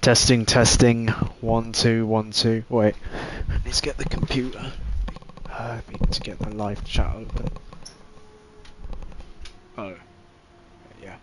Testing, testing. 1, 2, 1, 2. Wait, let's get the computer. I need to get the live chat open. Oh, yeah.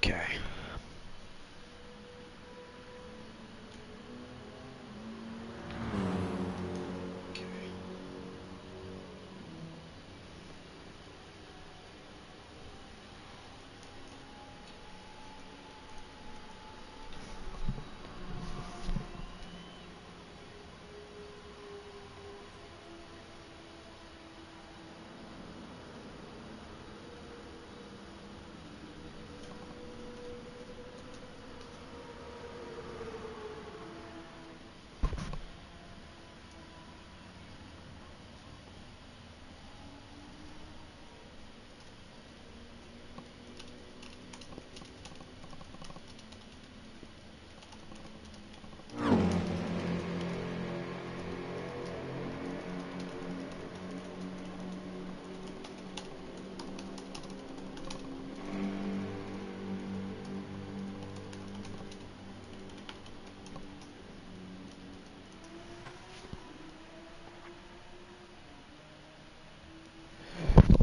Okay.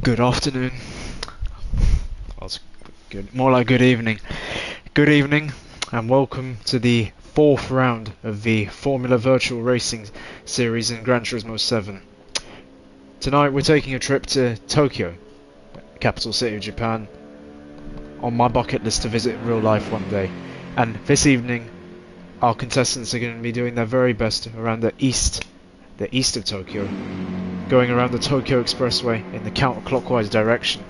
Good afternoon. That's good. More like good evening. Good evening, and welcome to the 4th round of the Formula Virtual Racing Series in Gran Turismo 7. Tonight we're taking a trip to Tokyo, capital city of Japan, on my bucket list to visit in real life one day. And this evening, our contestants are going to be doing their very best around the east of Tokyo, going around the Tokyo Expressway in the counterclockwise direction.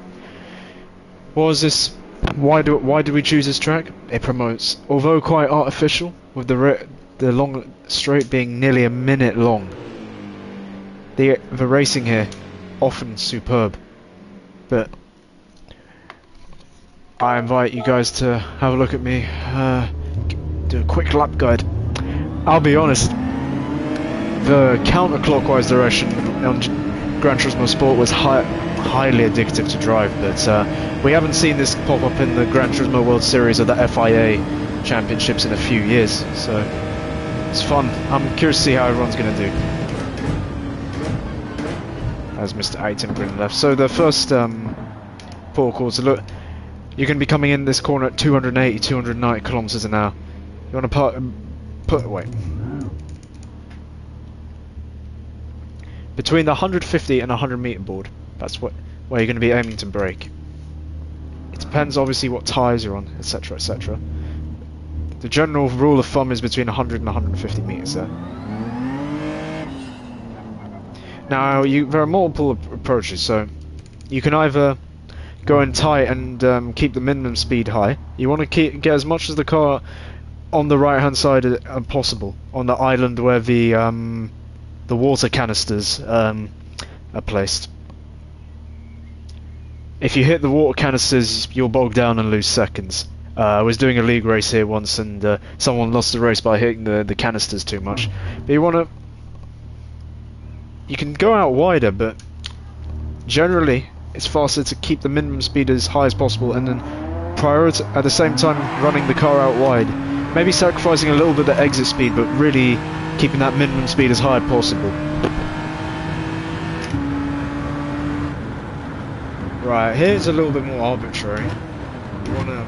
What was this? Why do we choose this track? It promotes, although quite artificial, with the long straight being nearly a minute long. The racing here, often superb, but I invite you guys to have a look at me, do a quick lap guide. I'll be honest, the counterclockwise direction on Gran Turismo Sport was highly addictive to drive, but we haven't seen this pop up in the Gran Turismo World Series or the FIA Championships in a few years, so it's fun. I'm curious to see how everyone's going to do. As Mr. Aiton left. So the first poor quarter. Look, you're going to be coming in this corner at 280, 290 kilometers an hour. You want to wait. Between the 150 and 100 meter board, that's where you're going to be aiming to brake. It depends obviously what tyres you're on, etc, etc. The general rule of thumb is between 100 and 150 meters there. Now, there are multiple approaches, so you can either go in tight and keep the minimum speed high. You want to get as much of the car on the right hand side as possible, on the island where the water canisters are placed. If you hit the water canisters, you'll bog down and lose seconds. I was doing a league race here once, and someone lost the race by hitting the canisters too much. But you can go out wider, but generally it's faster to keep the minimum speed as high as possible, and then at the same time running the car out wide. Maybe sacrificing a little bit of exit speed, but really keeping that minimum speed as high as possible. Right, here's a little bit more arbitrary. You wanna...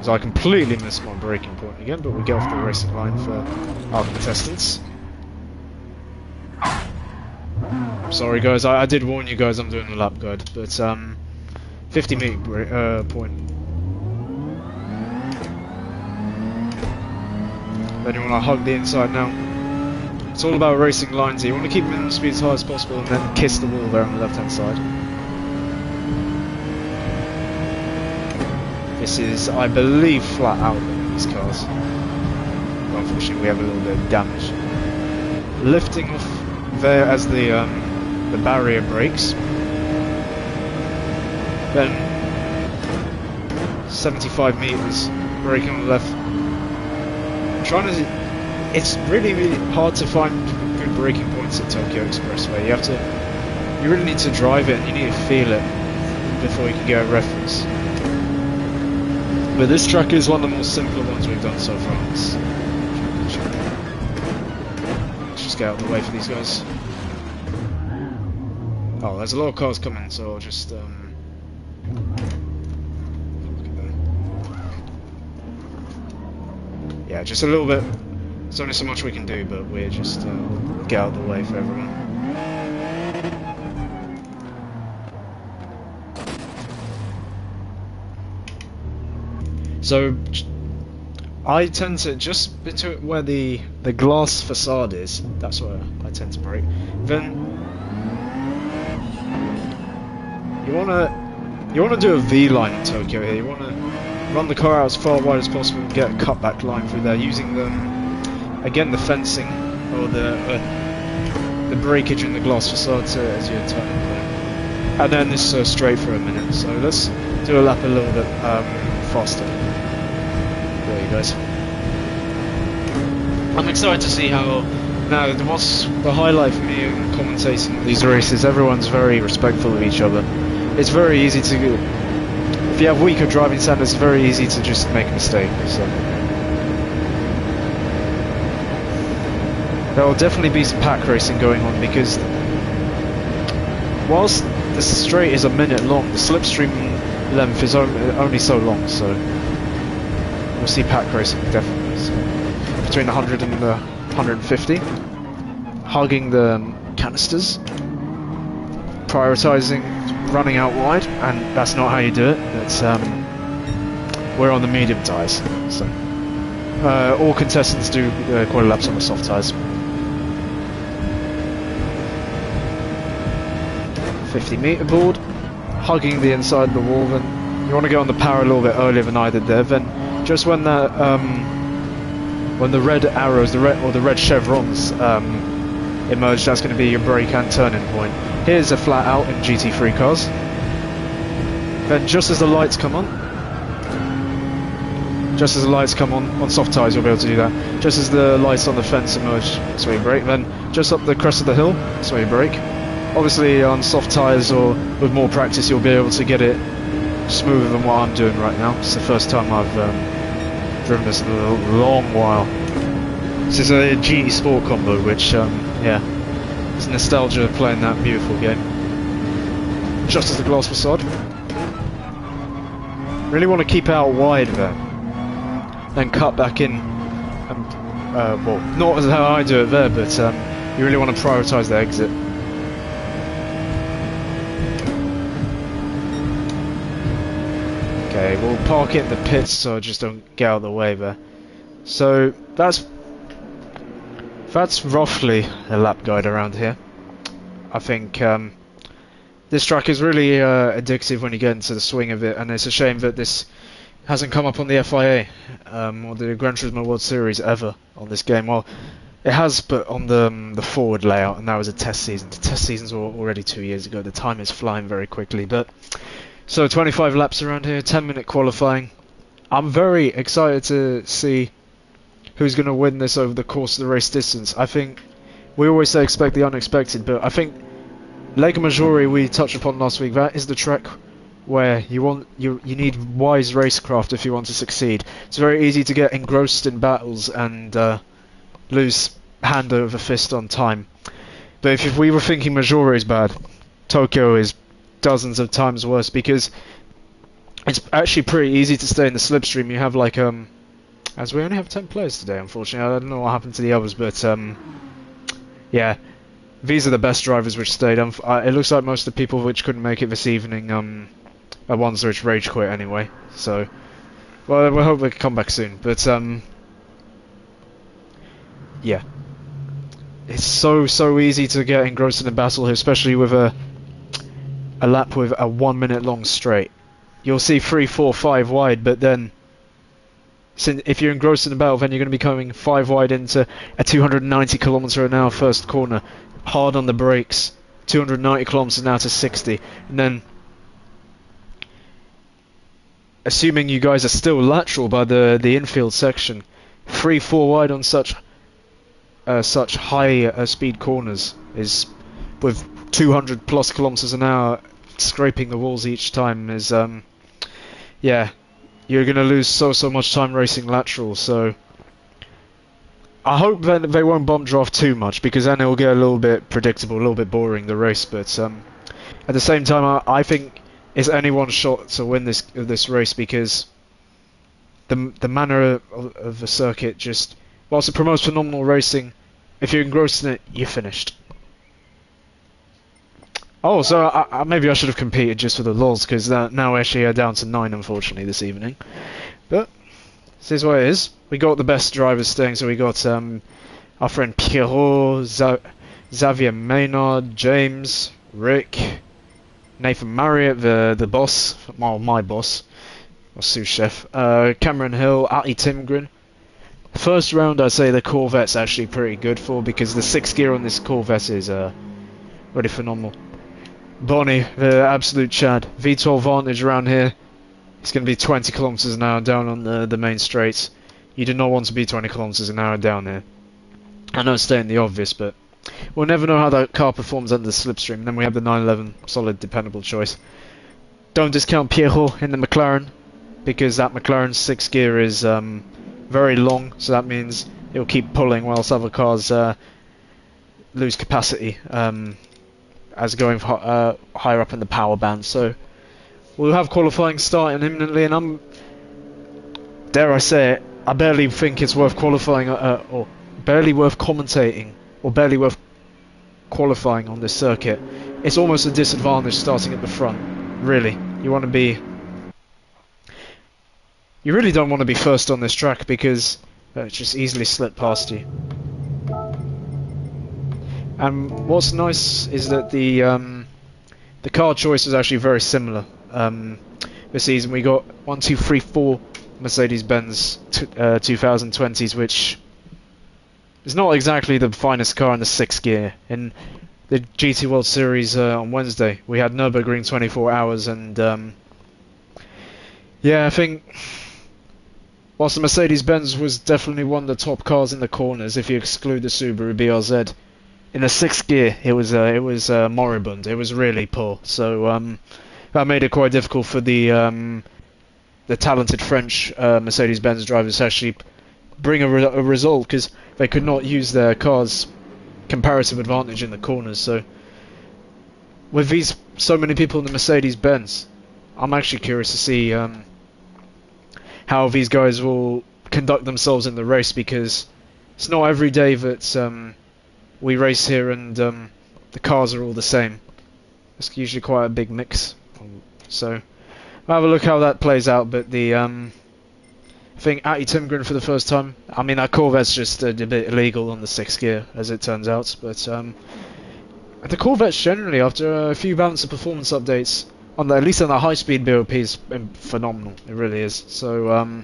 So I completely missed my braking point again, but we get off the racing line for our contestants. Sorry guys, I did warn you guys I'm doing a lap guide, but 50 meter point. Then you want to hug the inside now. It's all about racing lines here. You want to keep minimum speed as high as possible and then kiss the wall there on the left hand side. This is, I believe, flat out in these cars. But unfortunately we have a little bit of damage. Lifting off there as the barrier breaks. Then 75 meters, braking on the left. It's really, really hard to find good braking points at Tokyo Expressway. You really need to drive it and you need to feel it before you can get a reference. But this track is one of the more simpler ones we've done so far. Let's just get out of the way for these guys. Oh, there's a lot of cars coming, so I'll just yeah, just a little bit. There's only so much we can do, but we're just get out of the way for everyone. So I tend to just between where the glass facade is. That's where I tend to brake. Then you wanna do a V line in Tokyo here. You wanna run the car out as far wide as possible and get a cutback line through there using the fencing or the breakage in the glass facade as your turning point. And then this straight for a minute. So let's do a lap a little bit faster. There you guys. I'm excited to see how. Now, what's the highlight for me in commentating these races? Everyone's very respectful of each other. It's very easy to. If you have weaker driving standards, it's very easy to just make a mistake. So there will definitely be some pack racing going on because whilst the straight is a minute long, the slipstream length is only so long. So we'll see pack racing definitely. So between 100 and 150, hugging the canisters, prioritizing running out wide, and that's not how you do it. It's we're on the medium tyres, so all contestants do quarter laps on the soft tyres. 50 meter board, hugging the inside of the wall. Then you want to go on the power a little bit earlier than I did there. Then just when the red arrows, the red chevrons emerge, that's going to be your brake and turning point. Here's a flat out in GT3 cars. Then just as the lights come on, soft tyres you'll be able to do that. Just as the lights on the fence emerge, that's where you brake. Then just up the crest of the hill, that's where you brake. Obviously on soft tyres or with more practice you'll be able to get it smoother than what I'm doing right now. It's the first time I've driven this in a long while. This is a GT Sport combo, which yeah, it's nostalgia playing that beautiful game. just as the glass facade. Really want to keep out wide there, then cut back in. Well, not as how I do it there, but you really want to prioritise the exit. Okay, we'll park it in the pits so I just don't get out of the way there. So that's roughly a lap guide around here. I think this track is really addictive when you get into the swing of it, and it's a shame that this hasn't come up on the FIA or the Gran Turismo World Series ever on this game. Well, it has, but on the forward layout, and that was a test season. The test seasons were already 2 years ago. The time is flying very quickly. But so 25 laps around here, 10-minute qualifying. I'm very excited to see who's going to win this over the course of the race distance. I think we always say expect the unexpected, but I think Lega Maggiore we touched upon last week. That is the track where you need wise racecraft if you want to succeed. It's very easy to get engrossed in battles and lose hand over fist on time. But if we were thinking Maggiore is bad, Tokyo is dozens of times worse, because it's actually pretty easy to stay in the slipstream. You have like as we only have 10 players today, unfortunately. I don't know what happened to the others, but yeah, these are the best drivers which stayed. It looks like most of the people which couldn't make it this evening are ones which rage quit anyway. So, well, we hope they can come back soon. But yeah, it's so easy to get engrossed in a battle here, especially with a lap with a 1 minute long straight. You'll see 3, 4, 5 wide, but then if you're engrossed in the battle, then you're going to be coming 5 wide into a 290 km/h first corner, hard on the brakes, 290 km/h to 60, and then assuming you guys are still lateral by the infield section, 3, 4 wide on such high speed corners is with 200 plus km/h scraping the walls each time is yeah, you're going to lose so much time racing lateral. So I hope that they won't bump draft too much, because then it will get a little bit predictable, a little bit boring, the race. But at the same time, I think it's anyone's shot to win this race, because the manner of the circuit just, whilst it promotes phenomenal racing, if you're engrossed in it, you're finished. Oh, so maybe I should have competed just for the lols, because now we actually are down to 9, unfortunately, this evening. But this is what it is. We got the best drivers staying, so we got our friend Pierrot, Xavier Maynard, James, Rick, Nathan Marriott, the boss, well, my boss, or sous chef, Cameron Hill, Ati Timgren. First round, I'd say the Corvette's actually pretty good for, because the 6th gear on this Corvette is really phenomenal. Bonnie, the absolute Chad. V12 Vantage around here. It's going to be 20 km/h down on the main straights. You do not want to be 20 km/h down here. I know it's stating the obvious, but we'll never know how that car performs under the slipstream. And then we have the 911, solid, dependable choice. Don't discount Pierrot in the McLaren, because that McLaren's 6th gear is very long, so that means it will keep pulling whilst other cars lose capacity as going higher up in the power band. So we'll have qualifying starting imminently, and dare I say it, I barely think it's worth qualifying or barely worth commentating or barely worth qualifying on this circuit. It's almost a disadvantage starting at the front, really. You really don't want to be first on this track, because it just easily slip past you. And what's nice is that the car choice is actually very similar. This season we got 1, 2, 3, 4 Mercedes-Benz 2020s, which is not exactly the finest car in the 6th gear. In the GT World Series on Wednesday, we had Nürburgring 24 hours, and yeah, I think whilst the Mercedes-Benz was definitely one of the top cars in the corners, if you exclude the Subaru BRZ, in the 6th gear it was moribund. It was really poor. So that made it quite difficult for the talented French Mercedes-Benz drivers to actually bring a result, because they could not use their car's comparative advantage in the corners. So with these so many people in the Mercedes-Benz, I'm actually curious to see how these guys will conduct themselves in the race, because it's not every day that we race here and the cars are all the same. It's usually quite a big mix. So we'll have a look how that plays out. But the I think Atty Timgren for the first time. I mean, that Corvette's just a bit illegal on the 6th gear, as it turns out. But the Corvettes generally, after a few balance of performance updates, on at least on the high-speed BOP, is phenomenal. It really is. So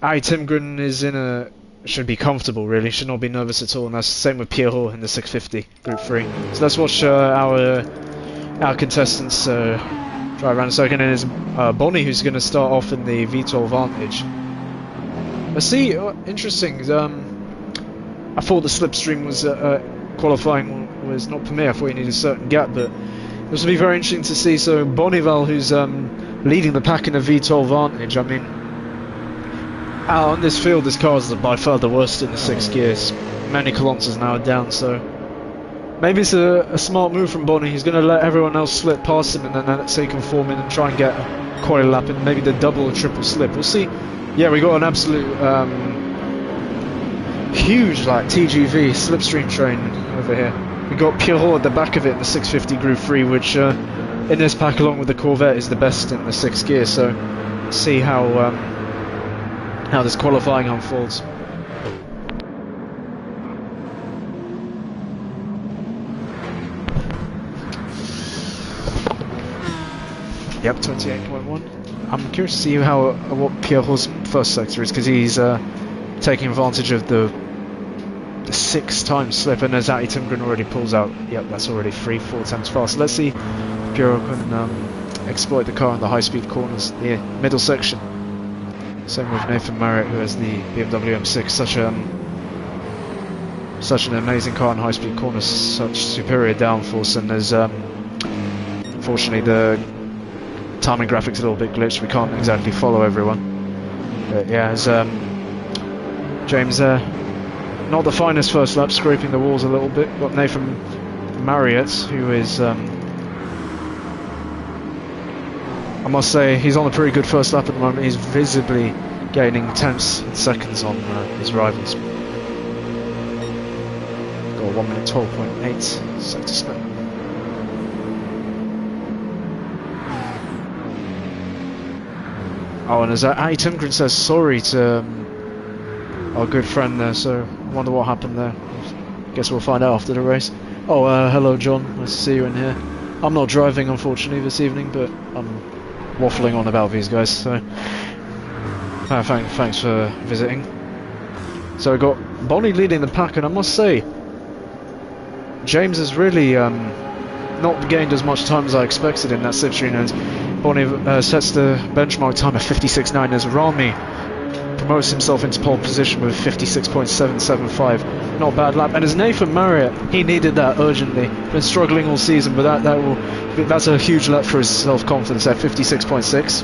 Atty Timgren is should be comfortable, really. Should not be nervous at all. And that's the same with Pierrot in the 650 Group 3. So let's watch our contestants drive around a second. And it's Bonnie who's going to start off in the V12 Vantage. Let's see. Interesting. I thought the slipstream was qualifying was not for me. I thought you needed a certain gap, but this will be very interesting to see. So Bonival, who's leading the pack in the V12 Vantage. I mean, on this field, this car is by far the worst in the 6th gears. Many kilometers an hour down, so maybe it's a smart move from Bonnie. He's going to let everyone else slip past him, and then so he can form in and try and get a quality lap in, maybe the double or triple slip. We'll see. Yeah, we got an absolute huge TGV slipstream train over here. We got Pierrot at the back of it in the 650 Group 3, which in this pack, along with the Corvette, is the best in the 6th gear. So let's see how this qualifying unfolds. Yep, 28.1. I'm curious to see what Pierrot's first sector is, because he's taking advantage of the 6 times slip, and as Atty Timgren already pulls out, yep, that's already 3-4 times fast. Let's see if Pierrot can exploit the car in the high-speed corners, the middle section. Same with Nathan Marriott, who has the BMW M6, such an amazing car in high-speed corners, such superior downforce, and there's unfortunately the timing graphics a little bit glitched. We can't exactly follow everyone. But yeah, as James not the finest first lap, scraping the walls a little bit. Got Nathan Marriott, who is I must say, he's on a pretty good first lap at the moment. He's visibly gaining tenths and seconds on his rivals. Got a 1 minute 12.8 sector split. Oh, and as Atty Timgren says sorry to our good friend there, so I wonder what happened there. Guess we'll find out after the race. Oh, hello John, nice to see you in here. I'm not driving unfortunately this evening, but I'm waffling on about these guys, so thanks for visiting. So we got Bonnie leading the pack, and I must say, James has really not gained as much time as I expected in that slipstream, and Bonnie sets the benchmark time of 56.9 as Rami promotes himself into pole position with 56.775. Not a bad lap. And as Nathan Marriott, he needed that urgently. Been struggling all season, but that's a huge lap for his self-confidence at 56.6.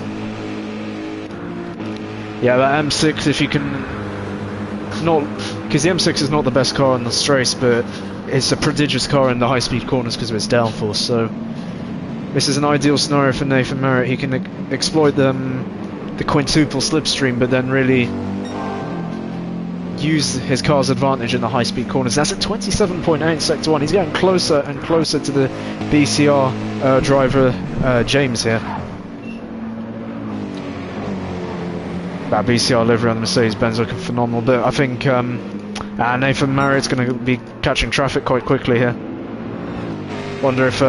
Yeah, that M6, if you can not, because the M6 is not the best car in the race, but it's a prodigious car in the high-speed corners because of its downforce. So this is an ideal scenario for Nathan Marriott. He can exploit the quintuple slipstream, but then really use his car's advantage in the high-speed corners. That's at 27.8 sector 1. He's getting closer and closer to the BCR driver James here. That BCR livery on the Mercedes-Benz looking phenomenal, but I think Nathan Marriott's going to be catching traffic quite quickly here. Wonder if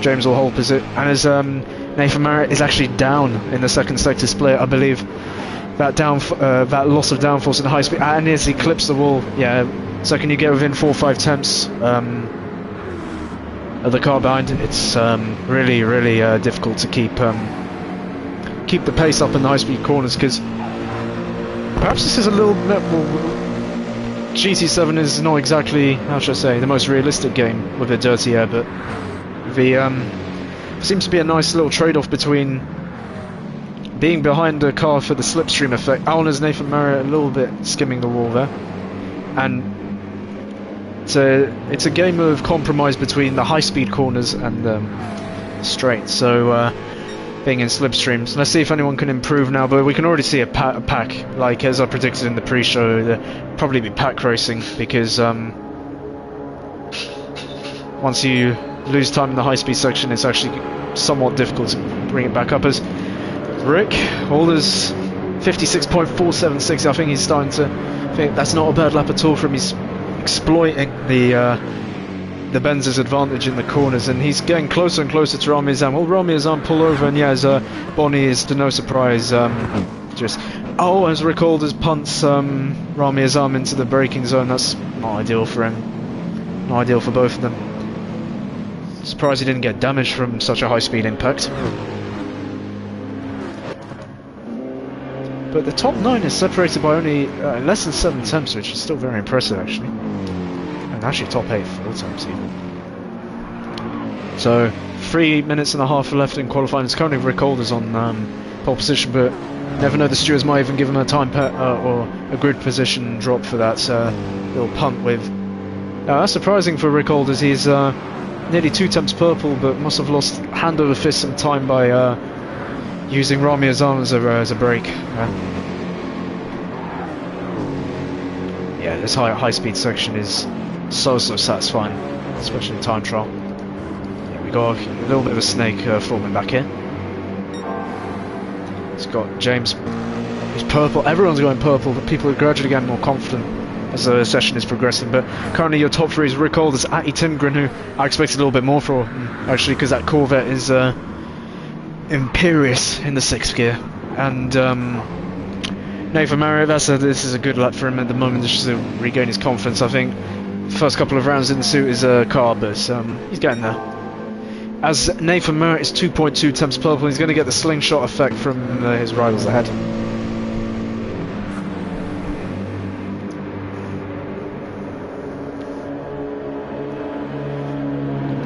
James will hold position. And as Nathan Marriott is actually down in the second sector split, I believe that that loss of downforce in the high speed, and as he clips the wall, yeah. So can you get within 4 or 5 tenths of the car behind? It's really difficult to keep the pace up in the high speed corners, because perhaps this is a little bit more. GT7 is not exactly, how should I say, the most realistic game with the dirty air, but the seems to be a nice little trade-off between being behind the car for the slipstream effect. Alan is Nathan Marriott a little bit skimming the wall there, and it's a game of compromise between the high-speed corners and straights. So being in slipstreams, let's see if anyone can improve now. But we can already see a pack, like as I predicted in the pre-show, there'll probably be pack racing because once you lose time in the high-speed section, it's actually somewhat difficult to bring it back up. As Rick Alders 56.476, I think he's starting to think that's not a bad lap at all from him. He's exploiting the Benz's advantage in the corners, and he's getting closer and closer to Rami Azam. Will Rami Azam pull over? And yeah, as Bonnie is to no surprise, as Rick Alders punts Rami Azam into the braking zone. That's not ideal for him. Not ideal for both of them. Surprised he didn't get damaged from such a high-speed impact. But the top 9 is separated by only less than 7 tenths, which is still very impressive actually. And actually top 8 4 tenths even. So 3 minutes and a half left in qualifying. It's currently Rick Alders on pole position, but never know, the stewards might even give him a time or a grid position drop for that little punt with. That's surprising for Rick Alders. He's nearly 2 tenths purple, but must have lost hand over fist some time by using Rami Azam as a brake. Yeah, this high speed section is so satisfying, especially in time trial. Yeah, we got a little bit of a snake forming back here. It's got James. He's purple. Everyone's going purple, but people are gradually getting more confident as the session is progressing. But currently your top 3 is Rick Alders, Atty Timgren, who I expected a little bit more for, actually, because that Corvette is imperious in the 6th gear. And Nathan Marriott, this is a good lap for him at the moment, just to regain his confidence. I think first couple of rounds in the suit is a car, but he's getting there. As Nathan Marriott is 2.2 tenths purple, he's going to get the slingshot effect from his rivals ahead.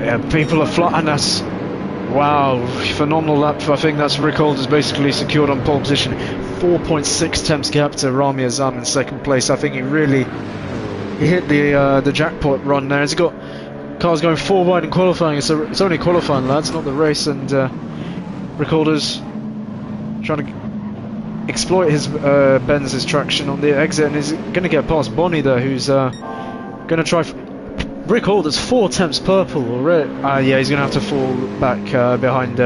Yeah, people are flying, and that's, wow, phenomenal lap. I think that's Rick Alders basically secured on pole position. 4.6 tenths gap to Rami Azam in 2nd place. I think he hit the jackpot run there. He's got cars going 4 wide in qualifying, so it's only qualifying, lads, not the race. And Rick Alders trying to exploit his Benz's traction on the exit, and is going to get past Bonnie there, who's going to try. Rick Alders 4 tenths purple already. Yeah, he's going to have to fall back behind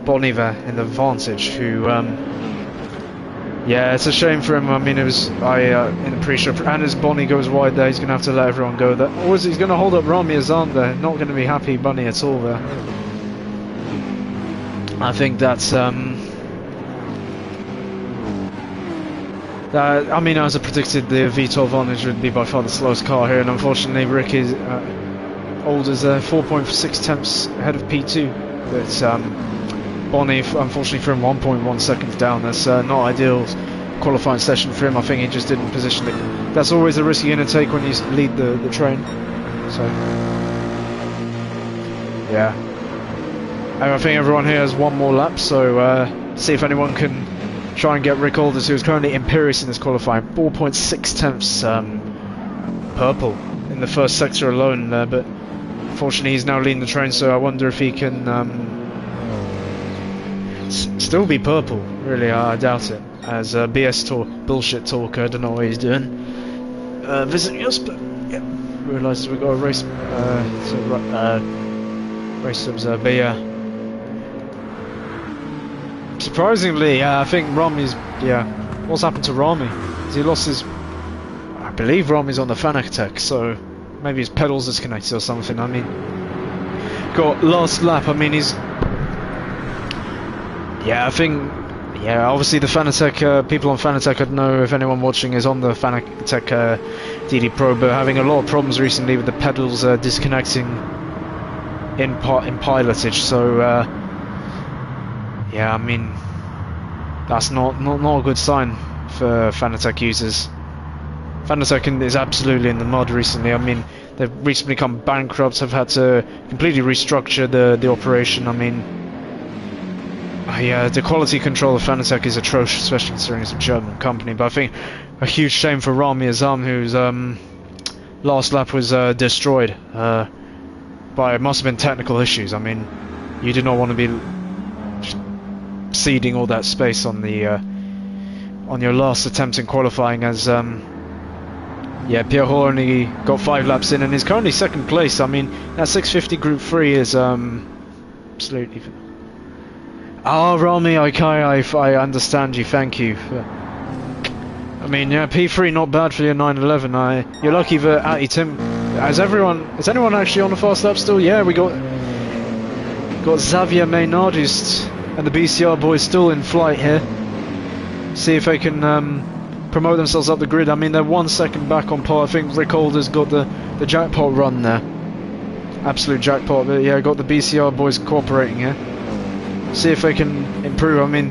Bonnie there in the Vantage, who yeah, it's a shame for him. I mean, it was in the pre-show, and as Bonnie goes wide there, he's going to have to let everyone go there. Or is he's going to hold up Rami Azam there? Not going to be happy, Bonnie, at all there. I think that's I mean, as I predicted, the V12 Vantage would be by far the slowest car here, and unfortunately Rick is Alders 4.6 tenths ahead of P2. But Bonnie, unfortunately for him, 1.1 seconds down. That's not ideal qualifying session for him. I think he just didn't position it. That's always a risk you're going to take when you lead the train. So yeah, and I think everyone here has one more lap, so see if anyone can try and get Rick Alders, who is currently imperious in this qualifying. 4.6 tenths purple in the first sector alone, but unfortunately he's now leading the train, so I wonder if he can still be purple. Really, I doubt it. As BS talk, bullshit talk, I don't know what he's doing. Visiting us, but yeah, realised we've got a race, race subs, but yeah. Surprisingly, I think Rami's, what's happened to Rami? He lost his, I believe Rami's on the Fanatec, so maybe his pedals disconnected or something. I mean, got last lap, I mean, he's, I think, obviously the Fanatec, people on Fanatec, I don't know if anyone watching is on the Fanatec DD Pro, but having a lot of problems recently with the pedals disconnecting in pilotage, so yeah, I mean, that's not a good sign for Fanatec users. Fanatec is absolutely in the mud recently. I mean, they've recently become bankrupt, have had to completely restructure the operation. I mean, the quality control of Fanatec is atrocious, especially considering it's a German company. But I think a huge shame for Rami Azam, who's last lap was destroyed by, it must have been technical issues. I mean, you do not want to be ceding all that space on the on your last attempt in qualifying, as yeah, Pierrot only got 5 laps in and is currently second place. I mean, that 650 Group 3 is absolutely... Ah, Rami, I understand you, thank you. I mean, yeah, P3 not bad for your 911. You're lucky that Tim... Is anyone actually on the fast lap still? Yeah, we got Xavier Maynard and the BCR boys still in flight here. See if they can promote themselves up the grid. I mean, they're 1 second back on par. I think Rick Holder's got the jackpot run there. Absolute jackpot. But yeah, got the BCR boys cooperating here. See if they can improve. I mean,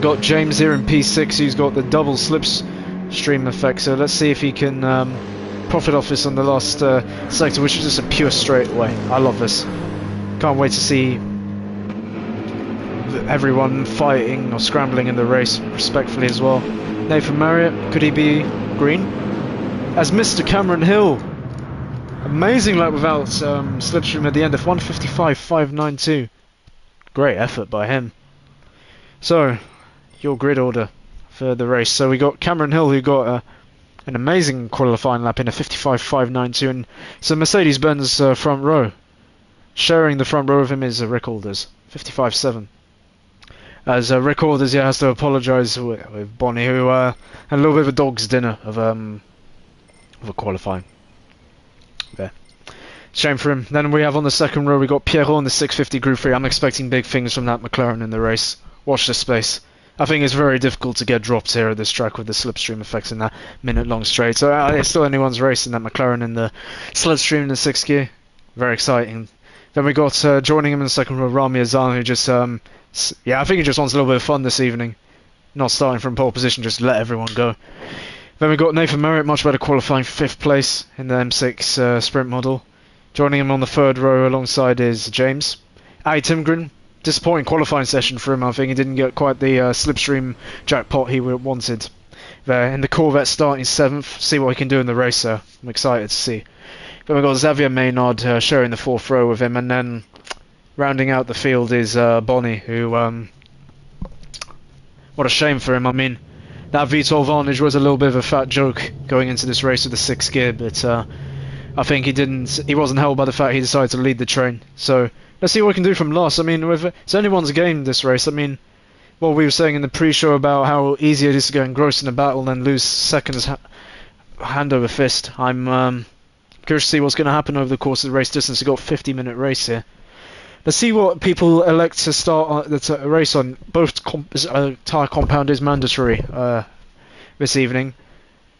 got James here in P6 who's got the double slipstream effect. So let's see if he can profit off this on the last sector, which is just a pure straightaway. I love this. Can't wait to see everyone fighting or scrambling in the race respectfully as well. Nathan Marriott, could he be green? As Mr. Cameron Hill, amazing lap without slipstream at the end of 155.592. Great effort by him. So, your grid order for the race. So we got Cameron Hill, who got an amazing qualifying lap in a 55.592, and so Mercedes-Benz front row. Sharing the front row with him is Rick Alders, 55.7. As Rick Alders, yeah, has to apologise with Bonnie, who had a little bit of a dog's dinner of a qualifying. There. Shame for him. Then we have on the second row, we got Pierrot in the 650 Group 3. I'm expecting big things from that McLaren in the race. Watch this space. I think it's very difficult to get dropped here at this track with the slipstream effects in that minute-long straight. So it's still anyone's race in that McLaren in the slipstream in the 6th gear. Very exciting. Then we got joining him in the second row, Rami Azan, who just yeah, I think he just wants a little bit of fun this evening. Not starting from pole position, just let everyone go. Then we got Nathan Merritt, much better qualifying 5th place in the M6 sprint model. Joining him on the 3rd row alongside is James. Ali Timgren, disappointing qualifying session for him. I think he didn't get quite the slipstream jackpot he wanted. There in the Corvette starting 7th, see what he can do in the race. I'm excited to see. Then we've got Xavier Maynard sharing the 4th row with him, and then rounding out the field is Bonnie, who, what a shame for him. I mean, that V12 Vantage was a little bit of a fat joke going into this race with the 6th gear, but I think he wasn't held by the fact he decided to lead the train. So let's see what we can do from last. I mean, it's anyone's game, this race. I mean, what we were saying in the pre-show about how easy it is to go engrossed in a battle and lose seconds hand over fist. I'm curious to see what's going to happen over the course of the race distance. We've got a 50-minute race here. Let's see what people elect to start the race on. Both tyre compound is mandatory this evening.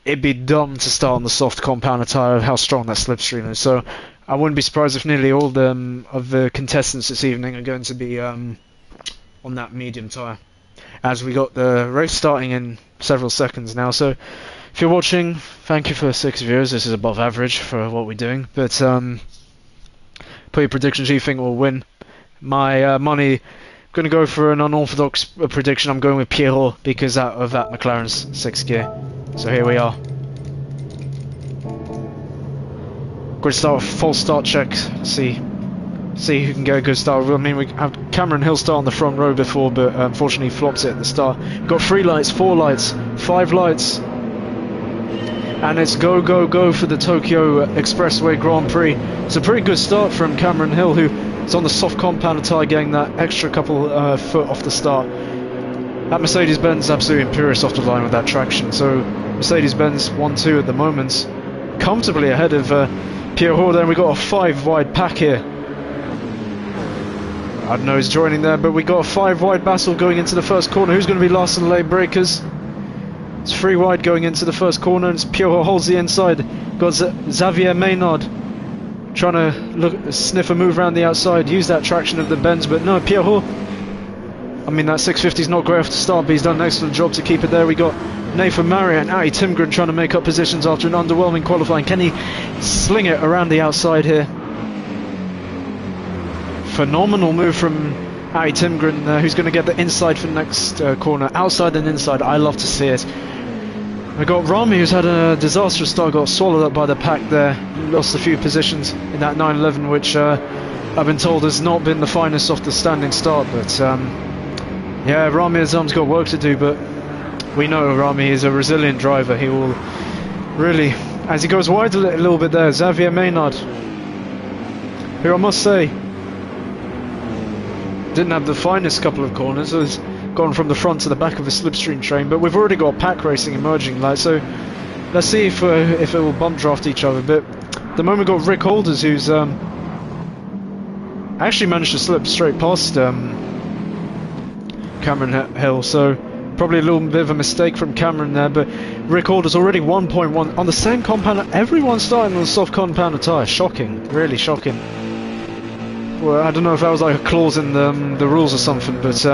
It'd be dumb to start on the soft compound tyre of how strong that slipstream is. So I wouldn't be surprised if nearly all of the contestants this evening are going to be on that medium tyre. As we got the race starting in several seconds now. So if you're watching, thank you for 6 viewers. This is above average for what we're doing. But put your predictions who you think will win. My money, I'm going to go for an unorthodox prediction. I'm going with Pierrot because of that McLaren's 6th gear. So here we are. Good start, false start check. See who can get a good start. I mean, we have Cameron Hill start on the front row before, but unfortunately flops it at the start. Got 3 lights, 4 lights, 5 lights. And it's go, go, go for the Tokyo Expressway Grand Prix. It's a pretty good start from Cameron Hill, who is on the soft compound tyre, getting that extra couple foot off the start. That Mercedes-Benz is absolutely imperious off the line with that traction. So Mercedes-Benz 1-2 at the moment, comfortably ahead of Pierrot. Then we got a 5-wide pack here. I don't know who's joining there, but we got a 5-wide battle going into the first corner. Who's going to be last in the lane breakers? It's 3 wide going into the first corner, and Pierrot holds the inside. Got Xavier Maynard trying to sniff a move around the outside, use that traction of the Benz, but no, Pierrot. I mean, that 650 is not great off the start, but he's done an excellent job to keep it there. We got Nathan Marriott and Ali Timgren trying to make up positions after an underwhelming qualifying. Can he sling it around the outside here? Phenomenal move from Ali Timgren, who's going to get the inside for the next corner. Outside and inside, I love to see it. We got Rami, who's had a disastrous start, got swallowed up by the pack there, lost a few positions in that 911, which I've been told has not been the finest off the standing start, but yeah, Rami Azam's got work to do, but we know Rami is a resilient driver. He will really, as he goes wide a little bit there, Xavier Maynard, who I must say didn't have the finest couple of corners, has gone from the front to the back of a slipstream train, but we've already got pack racing emerging, like, so let's see if it will bump draft each other. But the moment we've got Rick Holders, who's actually managed to slip straight past Cameron Hill, so probably a little bit of a mistake from Cameron there, but Rick Holders already 1.1 on the same compound. Everyone's starting on the soft compound tyre. Shocking, really shocking. Well, I don't know if that was like a clause in the rules or something, but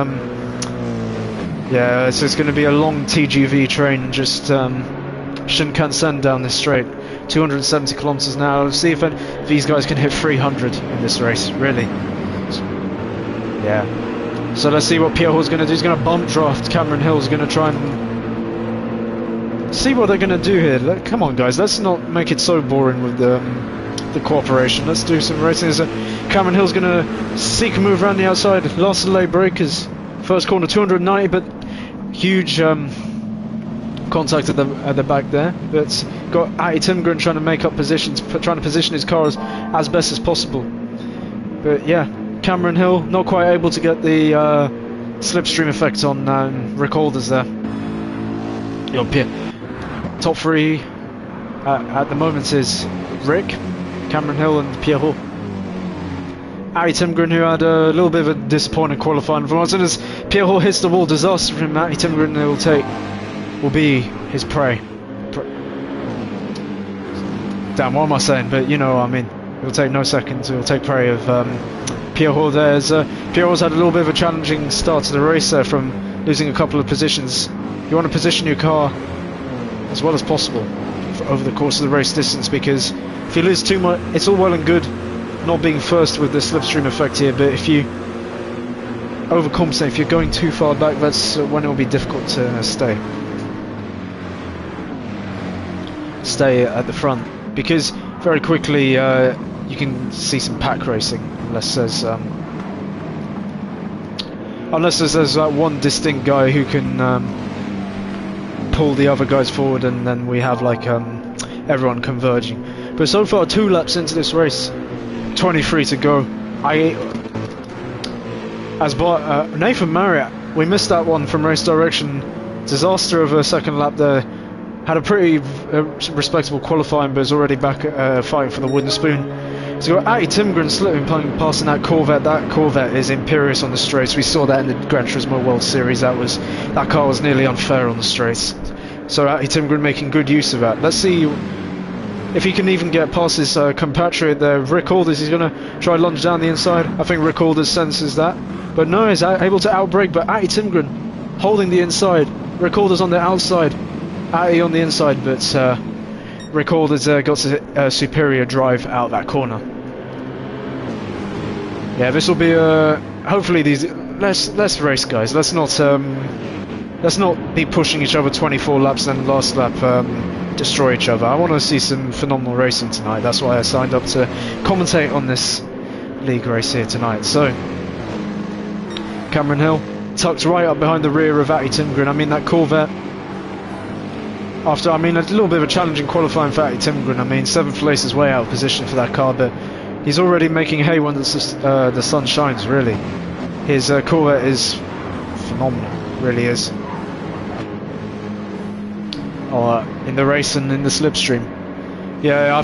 yeah, it's just going to be a long TGV train, just Shinkansen down this straight, 270 kilometers an hour. Let's see if these guys can hit 300 in this race, really. Yeah. So let's see what Pierre Hall's going to do. He's going to bump draft Cameron Hill. He's going to try and see what they're going to do here. Come on, guys, let's not make it so boring with the cooperation. Let's do some racing. So Cameron Hill's going to seek a move around the outside. Last delay breakers. First corner 290, but huge contact at the back there. But got Ati Timgren trying to make up positions, trying to position his car as best as possible. But yeah, Cameron Hill not quite able to get the slipstream effect on Rick Holders there. Top three at the moment is Rick, Cameron Hill and Pierre Hall. Ati Timgren, who had a little bit of a disappointing qualifying performance, and as Pierre Hall hits the wall, disaster from Ati Timgren will be his prey. Damn, what am I saying? But you know what I mean. It will take no seconds. It will take prey of Pierre Hall there. Pierre Hall's had a little bit of a challenging start to the race there from losing a couple of positions. You want to position your car as well as possible over the course of the race distance, because if you lose too much, it's all well and good not being first with the slipstream effect here, but if you overcompensate, if you're going too far back, that's when it will be difficult to stay at the front, because very quickly you can see some pack racing unless there's that one distinct guy who can pull the other guys forward, and then we have like everyone converging. But so far 2 laps into this race, 23 to go. Nathan Marriott, we missed that one from race direction. Disaster of a second lap there. Had a pretty respectable qualifying, but is already back fighting for the wooden spoon. So we've got Ati Timgren slipping passing that Corvette. That Corvette is imperious on the straights. We saw that in the Gran Turismo World Series. That car was nearly unfair on the straights. So Ati Timgren making good use of that. Let's see if he can even get past his compatriot there, Rick Holders. He's going to try lunge down the inside. I think Rick Holders senses that, but no, he's able to outbrake. But Ati Timgren holding the inside, Rick Holders on the outside, Ati on the inside, but Rick Holders got a superior drive out that corner. Yeah, this will be hopefully these. Let's race, guys. Let's not be pushing each other 24 laps and last lap destroy each other. I want to see some phenomenal racing tonight. That's why I signed up to commentate on this league race here tonight. So Cameron Hill tucked right up behind the rear of Ati Timgren. I mean, that Corvette, after a little bit of a challenging qualifying for Ati Timgren, 7th place is way out of position for that car, but he's already making hay when the sun shines, really. His Corvette is phenomenal, really is. In the race and in the slipstream. Yeah, I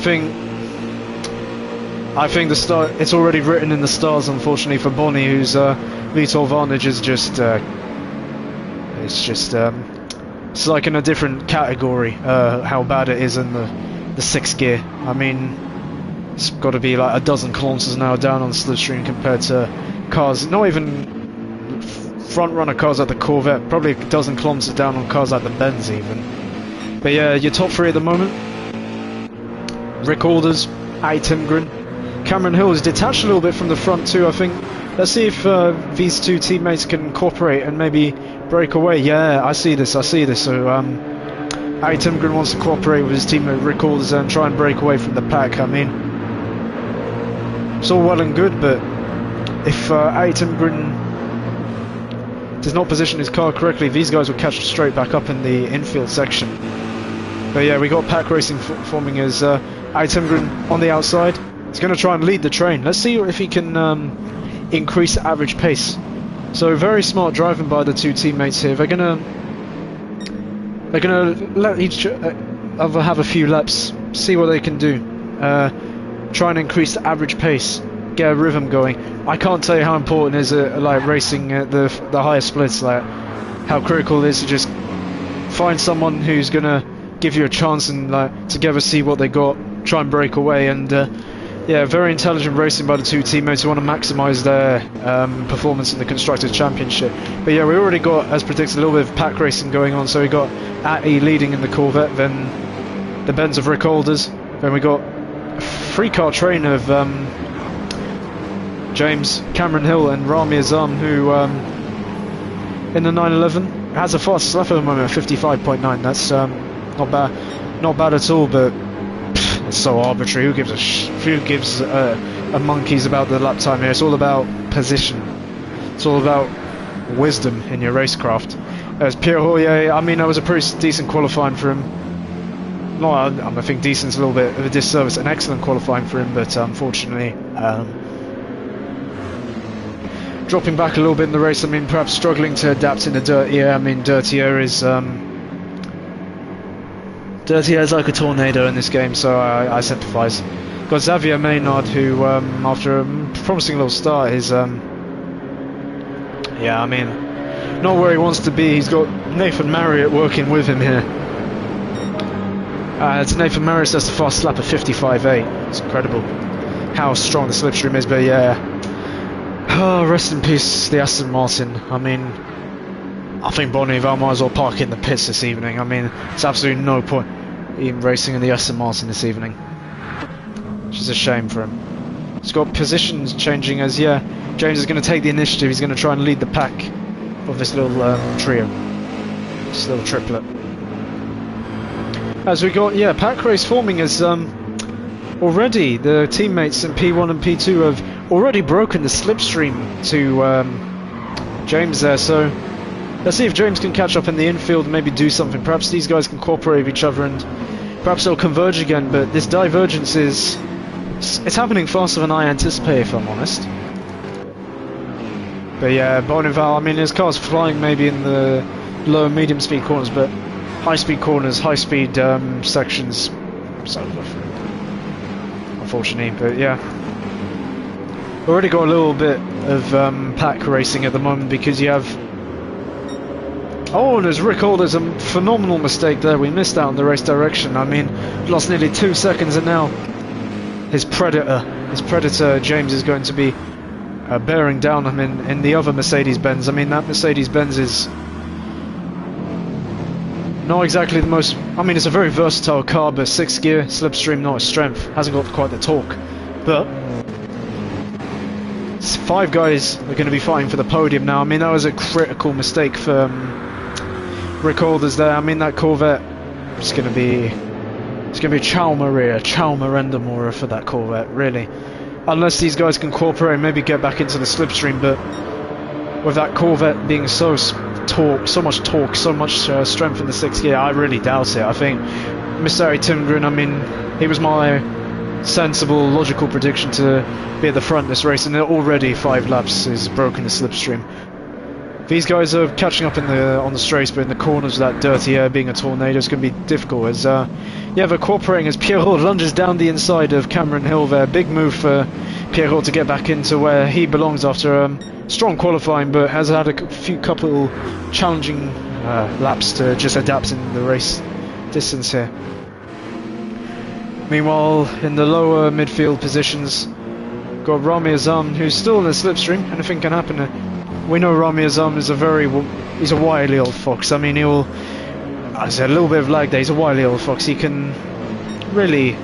think the start. It's already written in the stars, unfortunately, for Bonnie, whose Vitor Varnage is just. It's like in a different category. How bad it is in the 6th gear. It's got to be like a dozen kilometers an hour down on the slipstream compared to cars. Not even front runner cars like the Corvette. Probably a dozen kilometers down on cars like the Benz even. But yeah, your top 3 at the moment: Rick Holders, Ati Timgren. Cameron Hill is detached a little bit from the front too, I think. Let's see if these 2 teammates can cooperate and maybe break away. Yeah, I see this. So Ari Timgren wants to cooperate with his teammate Rick Alders and try and break away from the pack. I mean, it's all well and good, but if Ari Timgren does not position his car correctly, these guys will catch straight back up in the infield section. But yeah, we got pack racing forming as Ari Timgren on the outside. He's going to try and lead the train. Let's see if he can increase the average pace. So very smart driving by the two teammates here. They're gonna let each other have a few laps, see what they can do. Try and increase the average pace, get a rhythm going. I can't tell you how important it is like racing at the higher splits, like how critical it is to just find someone who's gonna give you a chance and like together see what they got, try and break away. And yeah, very intelligent racing by the two teammates who want to maximise their performance in the Constructors' Championship. But yeah, we already got, as predicted, a little bit of pack racing going on. So we got Atty leading in the Corvette, then the Benz of Rick Alders, then we got a three-car train of James, Cameron Hill and Rami Azam, who in the 911 has a fast lap at the moment, 55.9. That's not bad at all, but it's so arbitrary. Who gives a monkeys about the lap time here? It's all about position. It's all about wisdom in your racecraft. As Pierre Hoyer, I mean, that was a pretty decent qualifying for him. No, I think decent's a little bit of a disservice. An excellent qualifying for him, but unfortunately, dropping back a little bit in the race. I mean, perhaps struggling to adapt in the dirt. Yeah, I mean, dirty air is like a tornado in this game, so I sympathise. Got Xavier Maynard, who after a promising little start is yeah, I mean, not where he wants to be. He's got Nathan Marriott working with him here. It's Nathan Marriott that's the fast lap of 55.8. It's incredible how strong the slipstream is, but yeah. Oh, rest in peace, the Aston Martin. I mean, I think Bonneville might as well park in the pits this evening. I mean, it's absolutely no point even racing in the Aston Martin this evening. Which is a shame for him. He's got positions changing as, yeah, James is going to take the initiative. He's going to try and lead the pack of this little trio. This little triplet. As we got, yeah, pack race forming as already the teammates in P1 and P2 have already broken the slipstream to James there, so let's see if James can catch up in the infield and maybe do something. Perhaps these guys can cooperate with each other and perhaps they'll converge again, but this divergence is... it's happening faster than I anticipated, if I'm honest. But yeah, Bonneville, I mean, his car's flying maybe in the low and medium speed corners, but high speed corners, high speed sections, it's over for him, unfortunately. But yeah, already got a little bit of pack racing at the moment because you have... oh, there's Rick Alders, a phenomenal mistake there. We missed out on the race direction. I mean, lost nearly 2 seconds, and now his predator James is going to be bearing down him in the other Mercedes-Benz. I mean, that Mercedes-Benz is not exactly the most... I mean, it's a very versatile car, but 6th gear, slipstream, not his strength. Hasn't got quite the torque. But 5 guys are going to be fighting for the podium now. I mean, that was a critical mistake for Rick Alders there. I mean, that Corvette is going to be... it's going to be Ciao Maria, Ciao Merendamora for that Corvette, really. Unless these guys can cooperate and maybe get back into the slipstream, but with that Corvette being so much torque, so much strength in the 6th gear, I really doubt it. I think Mr. Ari Timgren, I mean, he was my sensible, logical prediction to be at the front this race, and already 5 laps is broken the slipstream. These guys are catching up on the straights, but in the corners, that dirty air being a tornado is going to be difficult. As yeah, they're cooperating as Pierrot lunges down the inside of Cameron Hill there. Big move for Pierrot to get back into where he belongs after strong qualifying, but has had a couple challenging laps to just adapt in the race distance here. Meanwhile, in the lower midfield positions, got Rami Azam, who's still in the slipstream. Anything can happen. We know Rami Azam is he's a wily old fox. I mean, there's a little bit of lag there. He's a wily old fox. He can really